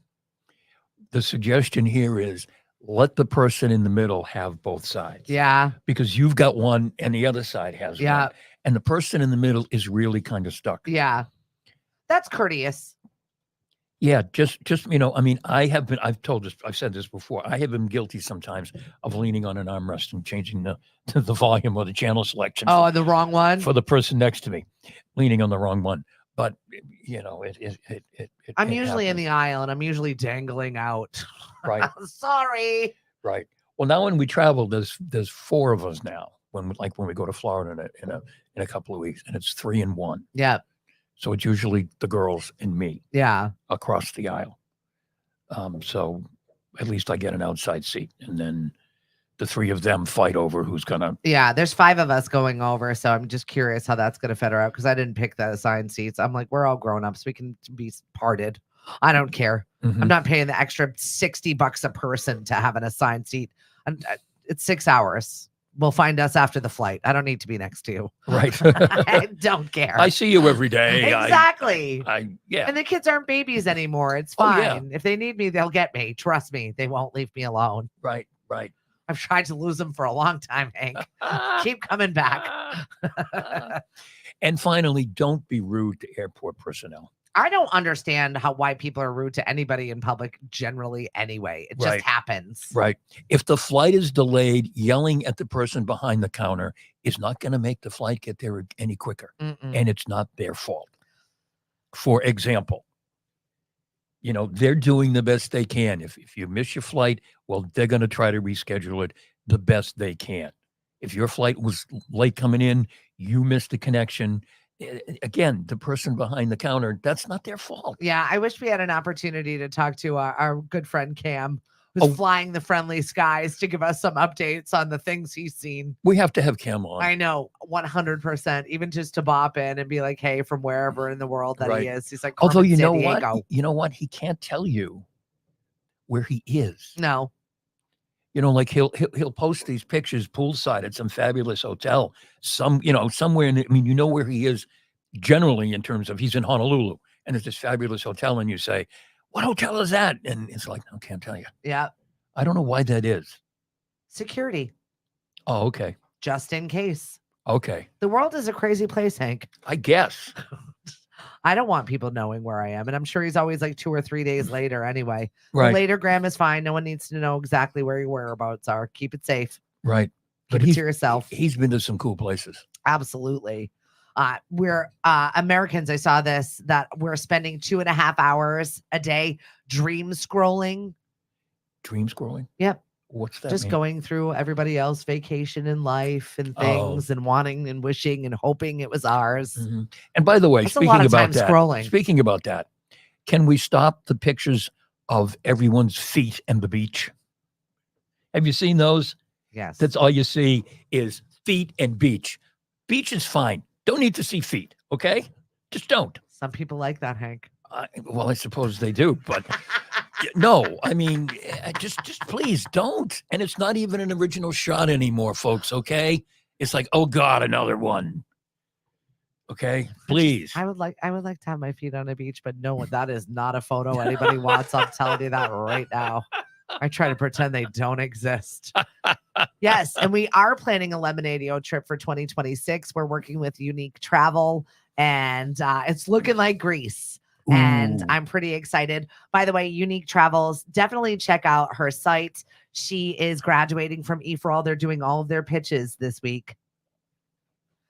suggestion here is let the person in the middle have both sides. Yeah. Because you've got one and the other side has one. And the person in the middle is really kind of stuck. Yeah. That's courteous. Yeah, just I mean, I've said this before. I have been guilty sometimes of leaning on an armrest and changing the volume or the channel selection. Oh, the wrong one? For the person next to me, leaning on the wrong one. But I'm usually in the aisle and I'm usually dangling out. Right. Sorry. Right. Well, now when we travel, there's 4 of us now. When we go to Florida in a couple of weeks, and it's 3 and 1. Yeah. So it's usually the girls and me. Yeah. Across the aisle. So at least I get an outside seat. And then the three of them fight over who's going to. Yeah, there's 5 of us going over, so I'm just curious how that's going to fit her out because I didn't pick the assigned seats. I'm like, we're all grown ups. We can be parted. I don't care. I'm not paying the extra $60 a person to have an assigned seat. And it's 6 hours. We'll find us after the flight. I don't need to be next to you. Right. I don't care. I see you every day. Exactly. Yeah. And the kids aren't babies anymore. It's Oh, fine. yeah. If they need me, they'll get me. Trust me. They won't leave me alone. Right. I've tried to lose them for a long time, Hank. Keep coming back. And finally, don't be rude to airport personnel. I don't understand why people are rude to anybody in public generally anyway. It just Right. happens. Right. If the flight is delayed, yelling at the person behind the counter is not going to make the flight get there any quicker. And it's not their fault. For example, they're doing the best they can. If you miss your flight, well, they're going to try to reschedule it the best they can. If your flight was late coming in, you missed the connection. Again, the person behind the counter, that's not their fault. Yeah, I wish we had an opportunity to talk to our good friend Cam, who's flying the friendly skies, to give us some updates on the things he's seen. We have to have Cam on. I know, 100%. Even just to bop in and be like, hey, from wherever in the world that he is. He's like, although Carmen you know Sandiego. what? You know what? He can't tell you where he is. No. Like he'll post these pictures poolside at some fabulous hotel, somewhere in. Where he is generally in terms of he's in Honolulu and it's this fabulous hotel, and you say, "What hotel is that?" And it's like, "I can't tell you." Yeah. I don't know why that is. Security. Oh, okay. Just in case. Okay. The world is a crazy place, Hank. I guess. I don't want people knowing where I am. And I'm sure he's always like 2 or 3 days later anyway. Right. Later Graham is fine. No one needs to know exactly where your whereabouts are. Keep it safe. Right. Keep it to yourself. He's been to some cool places. Absolutely. We're Americans. I saw this, that we're spending 2.5 hours a day dream scrolling. Dream scrolling? Yep. What's that Just mean? going through everybody else's vacation in life and things and wanting and wishing and hoping it was ours. Mm-hmm. And by the way, That's a lot of time scrolling. Speaking about that, can we stop the pictures of everyone's feet and the beach? Have you seen those? Yes. That's all you see is feet and beach. Beach is fine. Don't need to see feet. Okay. Just don't. Some people like that, Hank. Well, I suppose they do, but no, just please don't. And it's not even an original shot anymore, folks. Okay. It's like, oh God, another one. Okay. Please. I would like to have my feet on a beach, but no, that is not a photo anybody wants. I'm telling you that right now. I try to pretend they don't exist. Yes. And we are planning a Lemonade-o trip for 2026. We're working with Unique Travel, and it's looking like Greece. Ooh. And I'm pretty excited. By the way, Unique Travels, definitely check out her site. She is graduating from E4All. They're doing all of their pitches this week.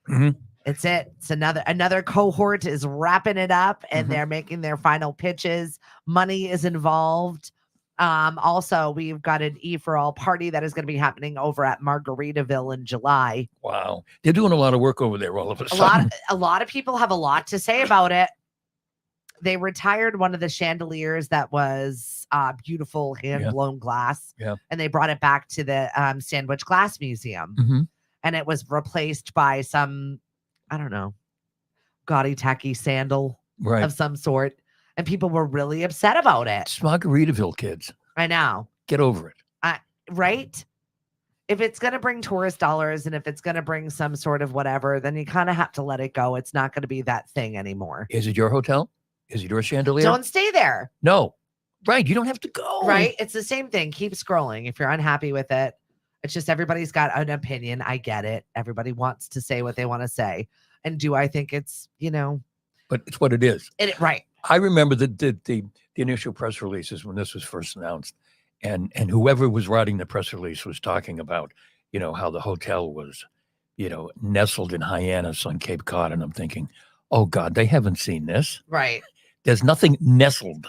Mm-hmm. It's it. It's another cohort is wrapping it up, and they're making their final pitches. Money is involved. Also, we've got an E4All party that is going to be happening over at Margaritaville in July. Wow. They're doing a lot of work over there all of a sudden. A lot of people have a lot to say about it. They retired one of the chandeliers that was beautiful hand-blown glass. Yeah. And they brought it back to the Sandwich Glass Museum. And it was replaced by some, I don't know, gaudy tacky sandal of some sort. And people were really upset about it. It's Margaritaville, kids. I know. Get over it. Right? If it's going to bring tourist dollars and if it's going to bring some sort of whatever, then you kind of have to let it go. It's not going to be that thing anymore. Is it your hotel? Is it your chandelier? Don't stay there. No. Right. You don't have to go. Right? It's the same thing. Keep scrolling. If you're unhappy with it, it's just everybody's got an opinion. I get it. Everybody wants to say what they want to say. And do I think it's, But it's what it is. Right. I remember the initial press releases when this was first announced, and whoever was writing the press release was talking about, how the hotel was, nestled in Hyannis on Cape Cod. And I'm thinking, oh God, they haven't seen this. Right. There's nothing nestled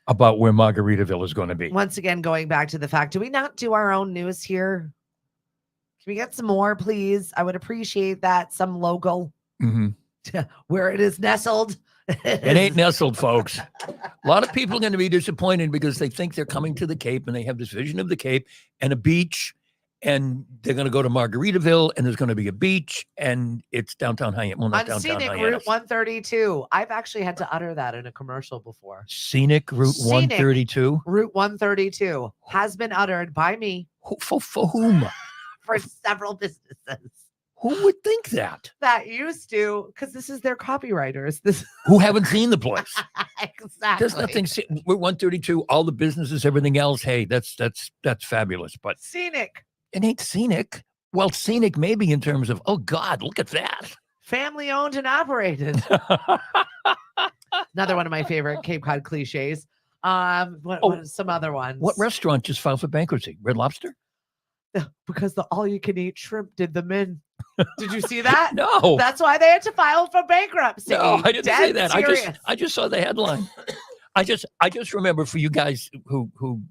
about where Margaritaville is going to be. Once again, going back to the fact, do we not do our own news here? Can we get some more, please? I would appreciate that. Some local where it is nestled. It ain't nestled, folks. A lot of people are going to be disappointed because they think they're coming to the Cape and they have this vision of the Cape and a beach, and they're going to go to Margaritaville and there's going to be a beach and it's downtown Hyannis. Well, not On downtown Scenic Hyannis. Route 132. I've actually had to utter that in a commercial before. Scenic Route Scenic 132. Route 132 has been uttered by me For whom? for several businesses Who would think that? that used to, because this is their copywriters. This Who haven't seen the place? exactly. There's nothing. Route 132, all the businesses, everything else. Hey, that's fabulous. But Scenic, it ain't scenic. Well, scenic maybe in terms of, oh God, look at that. family owned and operated. Another one of my favorite Cape Cod cliches. What are some other ones? What restaurant just filed for bankruptcy? Red Lobster? Because the all you can eat shrimp did them in. Did you see that? No. That's why they had to file for bankruptcy. No, I didn't see that. Serious. I just saw the headline. I just remember, for you guys who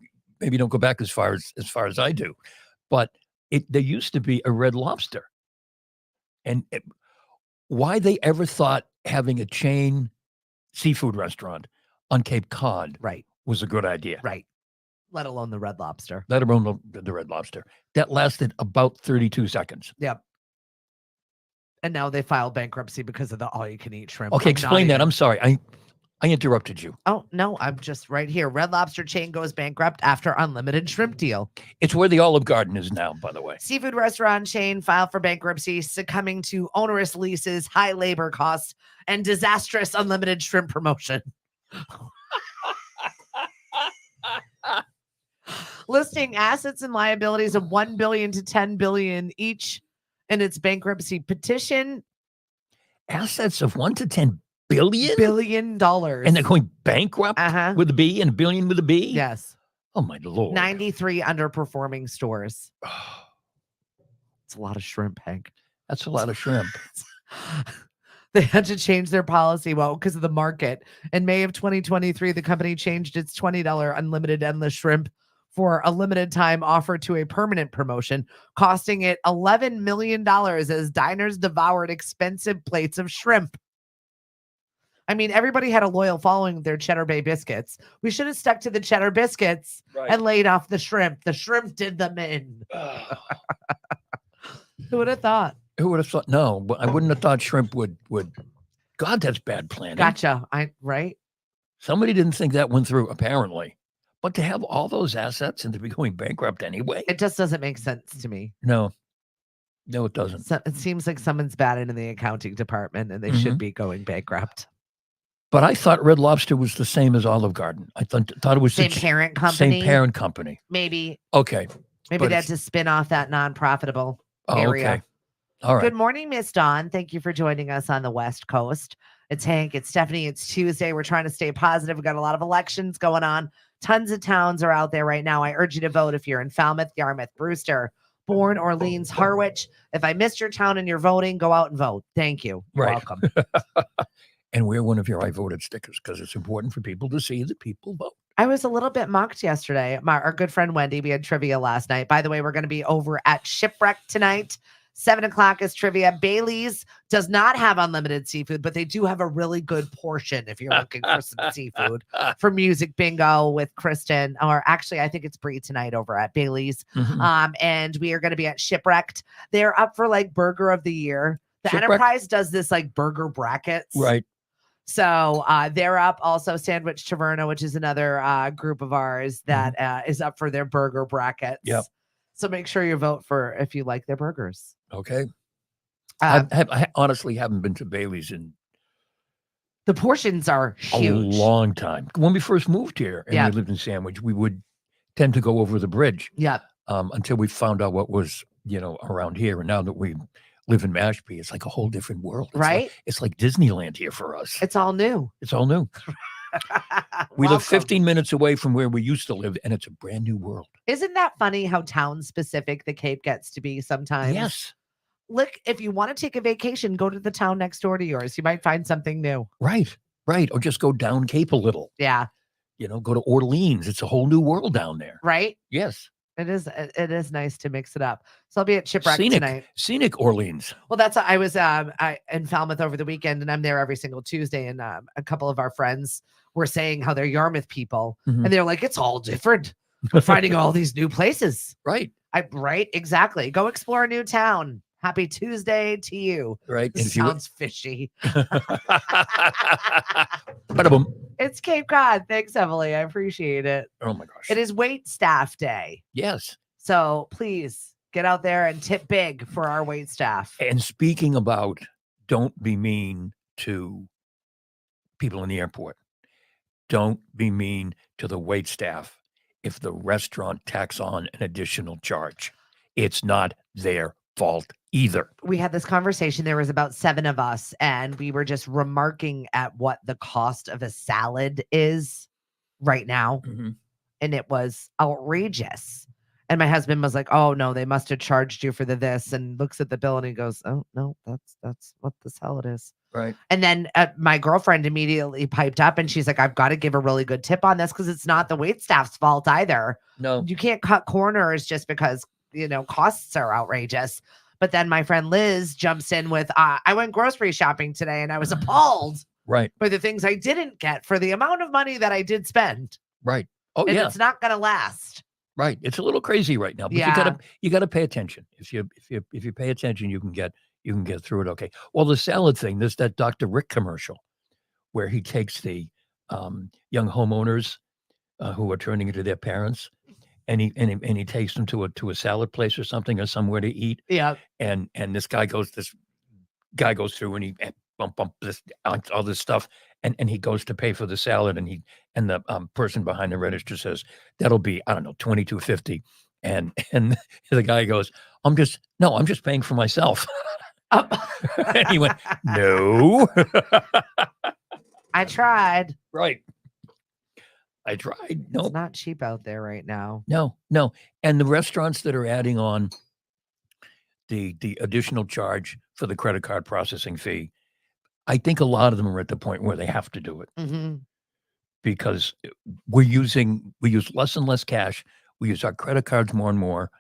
maybe don't go back as far as I do, but there used to be a Red Lobster, and why they ever thought having a chain seafood restaurant on Cape Cod Right. was a good idea. Right. Let alone the Red Lobster. Let alone the Red Lobster. That lasted about 32 seconds. Yep. And now they filed bankruptcy because of the all you can eat shrimp. Okay, I'm not explain that. even- I'm sorry. I interrupted you. Oh, no, I'm just right here. Red Lobster chain goes bankrupt after unlimited shrimp deal. It's where the Olive Garden is now, by the way. Seafood restaurant chain filed for bankruptcy, succumbing to onerous leases, high labor costs, and disastrous unlimited shrimp promotion. Listing assets and liabilities of $1 billion to $10 billion each in its bankruptcy petition. Assets of $1 to $10 billion? $1 billion. And they're going bankrupt Uh-huh. with a B, and a billion with a B? Yes. Oh, my Lord. 93 underperforming stores. It's a lot of shrimp, Hank. That's a lot of shrimp. They had to change their policy, because of the market. In May of 2023, the company changed its $20 unlimited endless shrimp for a limited time offer to a permanent promotion, costing it $11 million as diners devoured expensive plates of shrimp. I mean, everybody had a loyal following of their Cheddar Bay biscuits. We should have stuck to the cheddar biscuits and laid off the shrimp. The shrimp did them in. Who would have thought? Who would have thought? No, but I wouldn't have thought shrimp would. God, that's bad planning. Gotcha. Right? Somebody didn't think that one through, apparently. But to have all those assets and to be going bankrupt anyway? It just doesn't make sense to me. No, it doesn't. So it seems like someone's bad in the accounting department and they should be going bankrupt. But I thought Red Lobster was the same as Olive Garden. I thought it was Same parent company. Same parent company. Maybe. Okay. Maybe but they had to spin off that non-profitable Oh, area. okay. All right. Good morning, Miss Dawn. Thank you for joining us on the West Coast. It's Hank. It's Stephanie. It's Tuesday. We're trying to stay positive. We've got a lot of elections going on. Tons of towns are out there right now. I urge you to vote if you're in Falmouth, Yarmouth, Brewster, Bourne, Orleans, Harwich. If I missed your town and you're voting, go out and vote. Thank you. You're Right. welcome. And wear one of your I voted stickers because it's important for people to see that people vote. I was a little bit mocked yesterday. Our good friend Wendy, we had trivia last night. By the way, we're going to be over at Shipwreck tonight. 7:00 is trivia. Bailey's does not have unlimited seafood, but they do have a really good portion if you're looking for some seafood for music bingo with Kristen. Or actually, I think it's Bree tonight over at Bailey's. Mhm. And we are going to be at Shipwrecked. They're up for like Burger of the Year. The Shipwrecked? Enterprise does this like burger brackets. Right. So they're up. Also, Sandwich Taverna, which is another group of ours that is up for their burger brackets. Yep. So make sure you vote for if you like their burgers. Okay. I honestly haven't been to Bailey's in The portions are a huge. long time. When we first moved here and Yeah. we lived in Sandwich, we would tend to go over the bridge Yeah. until we found out what was, around here. And now that we live in Mashpee, it's like a whole different world. Right? It's like Disneyland here for us. It's all new. It's all new. We live Welcome. 15 minutes away from where we used to live, and it's a brand new world. Isn't that funny how town specific the Cape gets to be sometimes? Yes. Look, if you want to take a vacation, go to the town next door to yours. You might find something new. Right. Or just go down Cape a little. Yeah. Go to Orleans. It's a whole new world down there. Right? Yes. It is nice to mix it up. So I'll be at Shipwreck tonight. Scenic Orleans. Well, that's I was in Falmouth over the weekend, and I'm there every single Tuesday. And a couple of our friends were saying how they're Yarmouth people, and they're like, it's all different. We're finding all these new places. Right. Right. Exactly. Go explore a new town. Happy Tuesday to you. Right. This sounds fishy. Ba-da-boom. It's Cape Cod. Thanks, Emily. I appreciate it. Oh my gosh. It is waitstaff day. Yes. So please get out there and tip big for our waitstaff. And speaking about don't be mean to people in the airport. Don't be mean to the waitstaff if the restaurant tacks on an additional charge. It's not their fault either. We had this conversation. There was about 7 of us, and we were just remarking at what the cost of a salad is right now. And it was outrageous. And my husband was like, oh no, they must have charged you for this, and looks at the bill and he goes, oh no, that's what the salad is. Right. And then my girlfriend immediately piped up and she's like, I've got to give a really good tip on this because it's not the waitstaff's fault either. No. You can't cut corners just because, costs are outrageous. But then my friend Liz jumps in with, I went grocery shopping today and I was appalled Right. by the things I didn't get for the amount of money that I did spend. Right. Oh, and yeah. It's not going to last. Right. It's a little crazy right now, but you gotta pay attention. If you pay attention, you can get through it. Okay. Well, the salad thing, there's that Dr. Rick commercial where he takes the young homeowners who are turning into their parents, and he takes them to a salad place or something or somewhere to eat. Yeah. And this guy goes through and he bump this all this stuff, and he goes to pay for the salad, and the person behind the register says that'll be, I don't know, $22.50, and the guy goes, I'm just paying for myself. And he went, no. I tried. Right. I tried. No, It's not cheap out there right now. No. And the restaurants that are adding on the additional charge for the credit card processing fee, I think a lot of them are at the point where they have to do it because we use less and less cash. We use our credit cards more and more,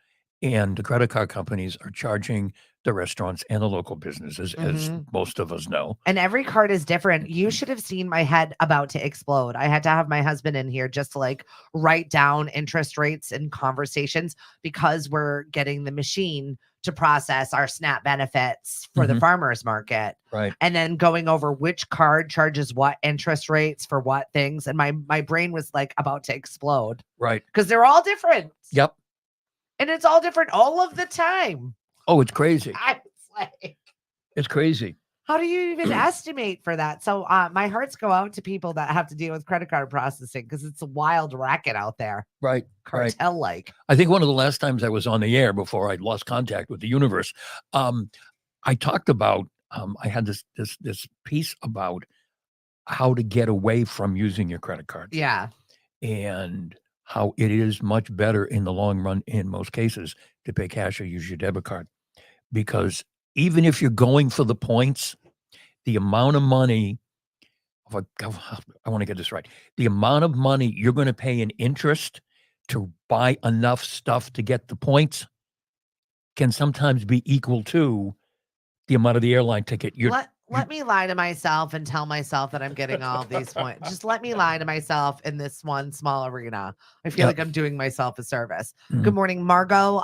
and the credit card companies are charging the restaurants and the local businesses, as most of us know. And every card is different. You should have seen my head about to explode. I had to have my husband in here just to write down interest rates and conversations because we're getting the machine to process our SNAP benefits for the farmers market. Right. And then going over which card charges what interest rates for what things. And my brain was about to explode. Right. Because they're all different. Yep. And it's all different all of the time. Oh, it's crazy. It's crazy. How do you even estimate for that? So my hearts go out to people that have to deal with credit card processing because it's a wild racket out there. Right. Cartel-like. I think one of the last times I was on the air before I lost contact with the universe, I talked about, I had this piece about how to get away from using your credit cards. Yeah. And how it is much better in the long run, in most cases, to pay cash or use your debit card. Because even if you're going for the points, the amount of money, I want to get this right, the amount of money you're going to pay in interest to buy enough stuff to get the points can sometimes be equal to the amount of the airline ticket Let me lie to myself and tell myself that I'm getting all of these points. Just let me lie to myself in this one small arena. I feel like I'm doing myself a service. Good morning, Margot.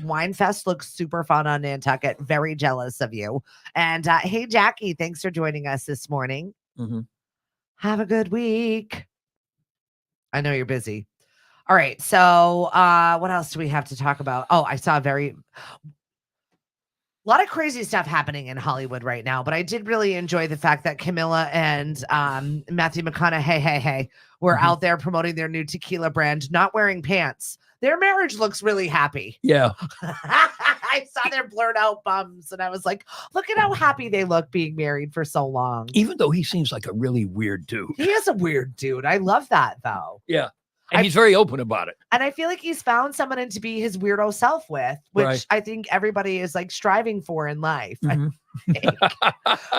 Winefest looks super fun on Nantucket. Very jealous of you. And hey, Jackie, thanks for joining us this morning. Have a good week. I know you're busy. All right. So what else do we have to talk about? Oh, I saw a lot of crazy stuff happening in Hollywood right now, but I did really enjoy the fact that Camilla and Matthew McConaughey were out there promoting their new tequila brand, not wearing pants. Their marriage looks really happy. Yeah. I saw their blurred out bums and I was like, look at how happy they look being married for so long. Even though he seems like a really weird dude. He is a weird dude. I love that though. Yeah. And he's very open about it. And I feel like he's found someone to be his weirdo self with, which I think everybody is striving for in life.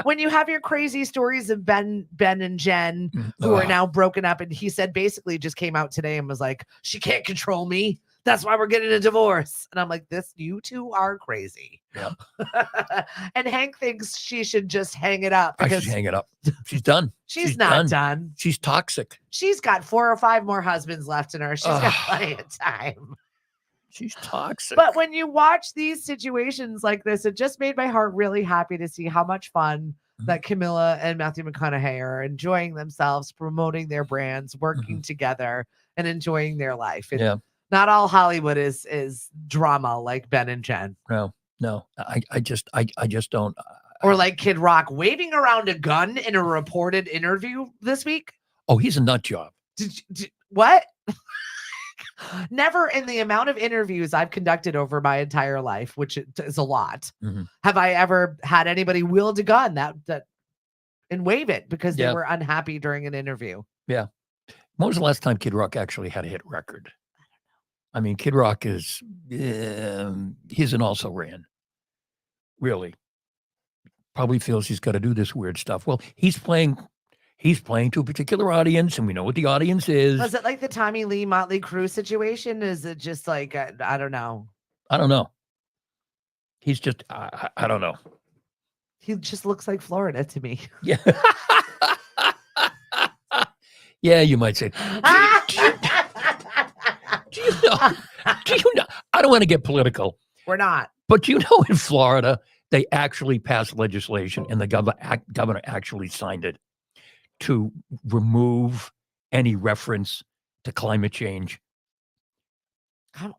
When you have your crazy stories of Ben and Jen, who are now broken up, and he said basically just came out today and was like, she can't control me. That's why we're getting a divorce. And I'm like, you two are crazy. Yeah. And Hank thinks she should just hang it up I because should hang it up. She's done. she's not done. She's toxic. She's got 4 or 5 more husbands left in her. She's got plenty of time. She's toxic. But when you watch these situations like this, it just made my heart really happy to see how much fun that Camilla and Matthew McConaughey are enjoying themselves, promoting their brands, working together, and enjoying their life. And not all Hollywood is drama like Ben and Jen. No. I just don't. Or like Kid Rock waving around a gun in a reported interview this week. Oh, he's a nut job. What? Never in the amount of interviews I've conducted over my entire life, which is a lot, have I ever had anybody wield a gun that and wave it because they were unhappy during an interview. Yeah. When was the last time Kid Rock actually had a hit record? I mean, Kid Rock is, he's an also ran. Really. Probably feels he's got to do this weird stuff. Well, he's playing to a particular audience, and we know what the audience is. Was it like the Tommy Lee Motley Crue situation? Is it just like I don't know? I don't know. He's just I don't know. He just looks like Florida to me. Yeah. Yeah, you might say. Do you know? I don't want to get political. We're not. But you know, in Florida, they actually passed legislation, and the governor actually signed it, to remove any reference to climate change.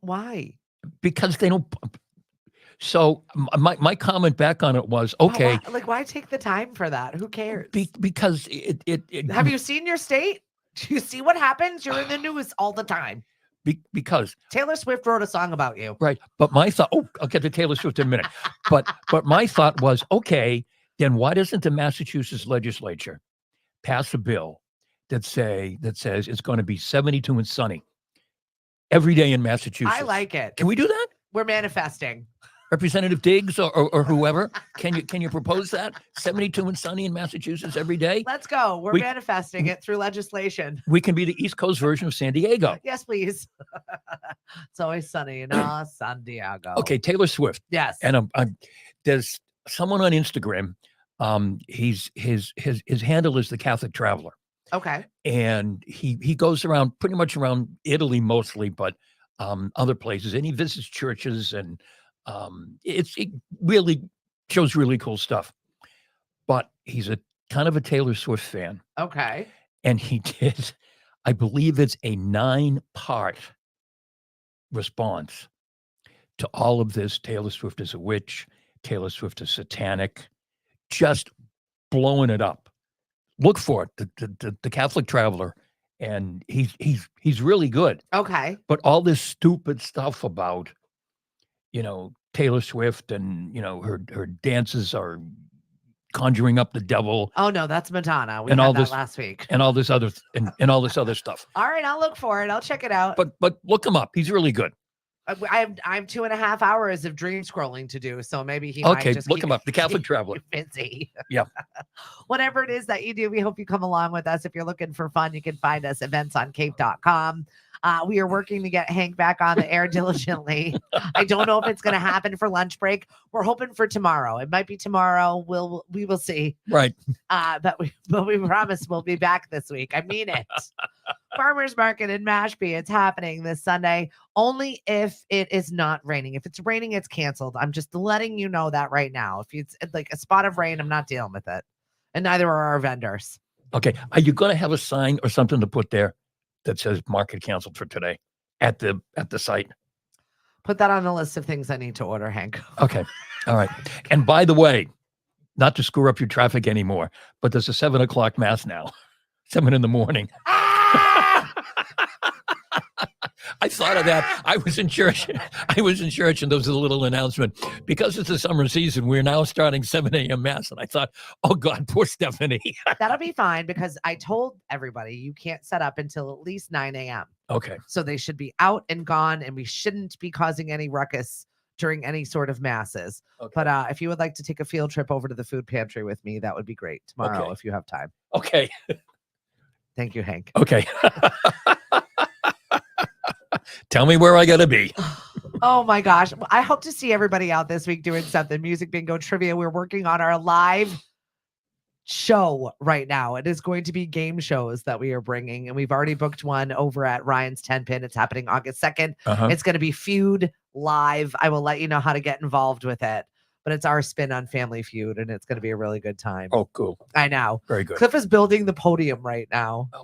Why? Because they don't. So my comment back on it was, okay. Why take the time for that? Who cares? Because it Have you seen your state? Do you see what happens? You're in the news all the time. Because Taylor Swift wrote a song about you. Right. But my thought, I'll get to Taylor Swift in a minute. But my thought was, okay, then why doesn't the Massachusetts legislature pass a bill that says it's going to be 72 and sunny every day in Massachusetts? I like it. Can we do that? We're manifesting. Representative Diggs or whoever, can you propose that? 72 and sunny in Massachusetts every day? Let's go. We're manifesting it through legislation. We can be the East Coast version of San Diego. Yes, please. It's always sunny in San Diego. Okay, Taylor Swift. Yes. And there's someone on Instagram. His handle is the Catholic Traveler. Okay. And he goes around pretty much around Italy mostly, but other places, and he visits churches, and it really shows really cool stuff. But he's a kind of a Taylor Swift fan. Okay. And he did, I believe it's a 9-part response to all of this. Taylor Swift is a witch. Taylor Swift is satanic. Just blowing it up. Look for it, the Catholic Traveler, and he's really good. Okay. But all this stupid stuff about, Taylor Swift and her dances are conjuring up the devil. Oh no, that's Madonna. We had that last week. And all this other and all this other stuff. All right, I'll look for it. I'll check it out. But look him up. He's really good. I have 2.5 hours of dream scrolling to do, so maybe he might just look him up. The Catholic Traveler. Busy. Yeah. Whatever it is that you do, we hope you come along with us. If you're looking for fun, you can find us eventsoncape.com. We are working to get Hank back on the air diligently. I don't know if it's going to happen for lunch break. We're hoping for tomorrow. It might be tomorrow. We will see. Right. But we promise we'll be back this week. I mean it. Farmers Market in Mashpee. It's happening this Sunday. Only if it is not raining. If it's raining, it's canceled. I'm just letting you know that right now. If it's like a spot of rain, I'm not dealing with it. And neither are our vendors. Okay. Are you going to have a sign or something to put there that says market canceled for today at the site? Put that on the list of things I need to order, Hank. Okay. All right. And by the way, not to screw up your traffic anymore, but there's a 7:00 mass now, 7 a.m. I thought of that. I was in church, and there was a little announcement. Because it's the summer season, we're now starting 7 a.m. mass. And I thought, oh God, poor Stephanie. That'll be fine, because I told everybody you can't set up until at least 9 a.m. Okay. So they should be out and gone, and we shouldn't be causing any ruckus during any sort of masses. Okay. But if you would like to take a field trip over to the food pantry with me, that would be great tomorrow, if you have time. Okay. Thank you, Hank. Okay. Tell me where I got to be. Oh my gosh. I hope to see everybody out this week doing something. Music bingo trivia. We're working on our live show right now. It is going to be game shows that we are bringing, and we've already booked one over at Ryan's 10 Pin. It's happening August 2nd. It's going to be Feud Live. I will let you know how to get involved with it, but it's our spin on Family Feud, and it's going to be a really good time. Oh, cool. I know. Very good. Cliff is building the podium right now. Oh.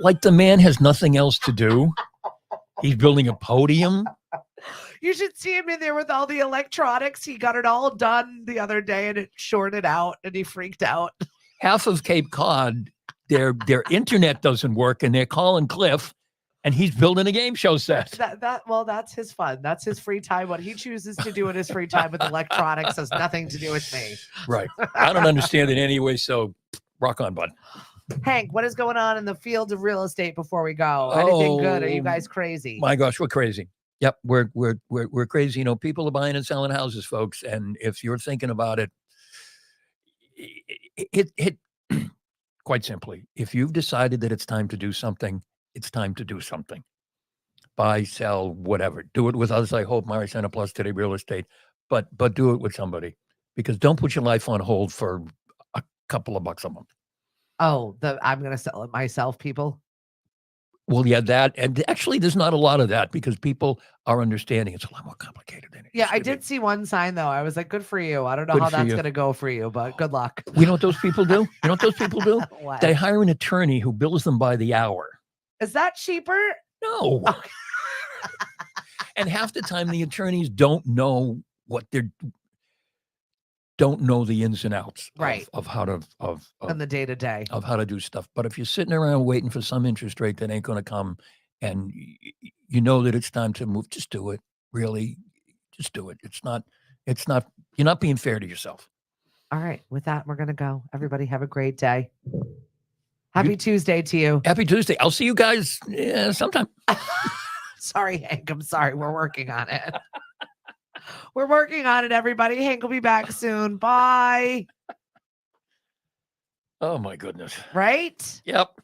Like the man has nothing else to do. He's building a podium. You should see him in there with all the electronics. He got it all done the other day and it shorted out and he freaked out. Half of Cape Cod, their internet doesn't work and they're calling Cliff and he's building a game show set. Well, that's his fun. That's his free time. What he chooses to do in his free time with electronics has nothing to do with me. Right. I don't understand it anyway, so rock on, bud. Hank, what is going on in the field of real estate before we go? Anything good? Are you guys crazy? My gosh, we're crazy. Yep, we're crazy. You know, people are buying and selling houses, folks. And if you're thinking about it, it quite simply, if you've decided that it's time to do something, it's time to do something. Buy, sell, whatever. Do it with us. I hope Mari Center Plus Today Real Estate, but do it with somebody, because don't put your life on hold for a couple of bucks a month. Oh, I'm going to sell it myself, people. Well, yeah, that, and actually there's not a lot of that because people are understanding it's a lot more complicated than it Yeah, used I to did be. see one sign though. I was like, good for you. I don't know Good how for that's you. going to go for you, but good luck. You know what those people do? You know what those people do? What? They hire an attorney who bills them by the hour. Is that cheaper? No. Okay. And half the time the attorneys don't know the ins and outs Right. of how to In the day to day. of how to do stuff. But if you're sitting around waiting for some interest rate that ain't going to come, and you know that it's time to move, just do it. Really, just do it. It's not. You're not being fair to yourself. All right. With that, we're going to go. Everybody have a great day. Happy Tuesday to you. Happy Tuesday. I'll see you guys sometime. Sorry, Hank. I'm sorry. We're working on it. We're working on it, everybody. Hank will be back soon. Bye. Oh my goodness. Right? Yep.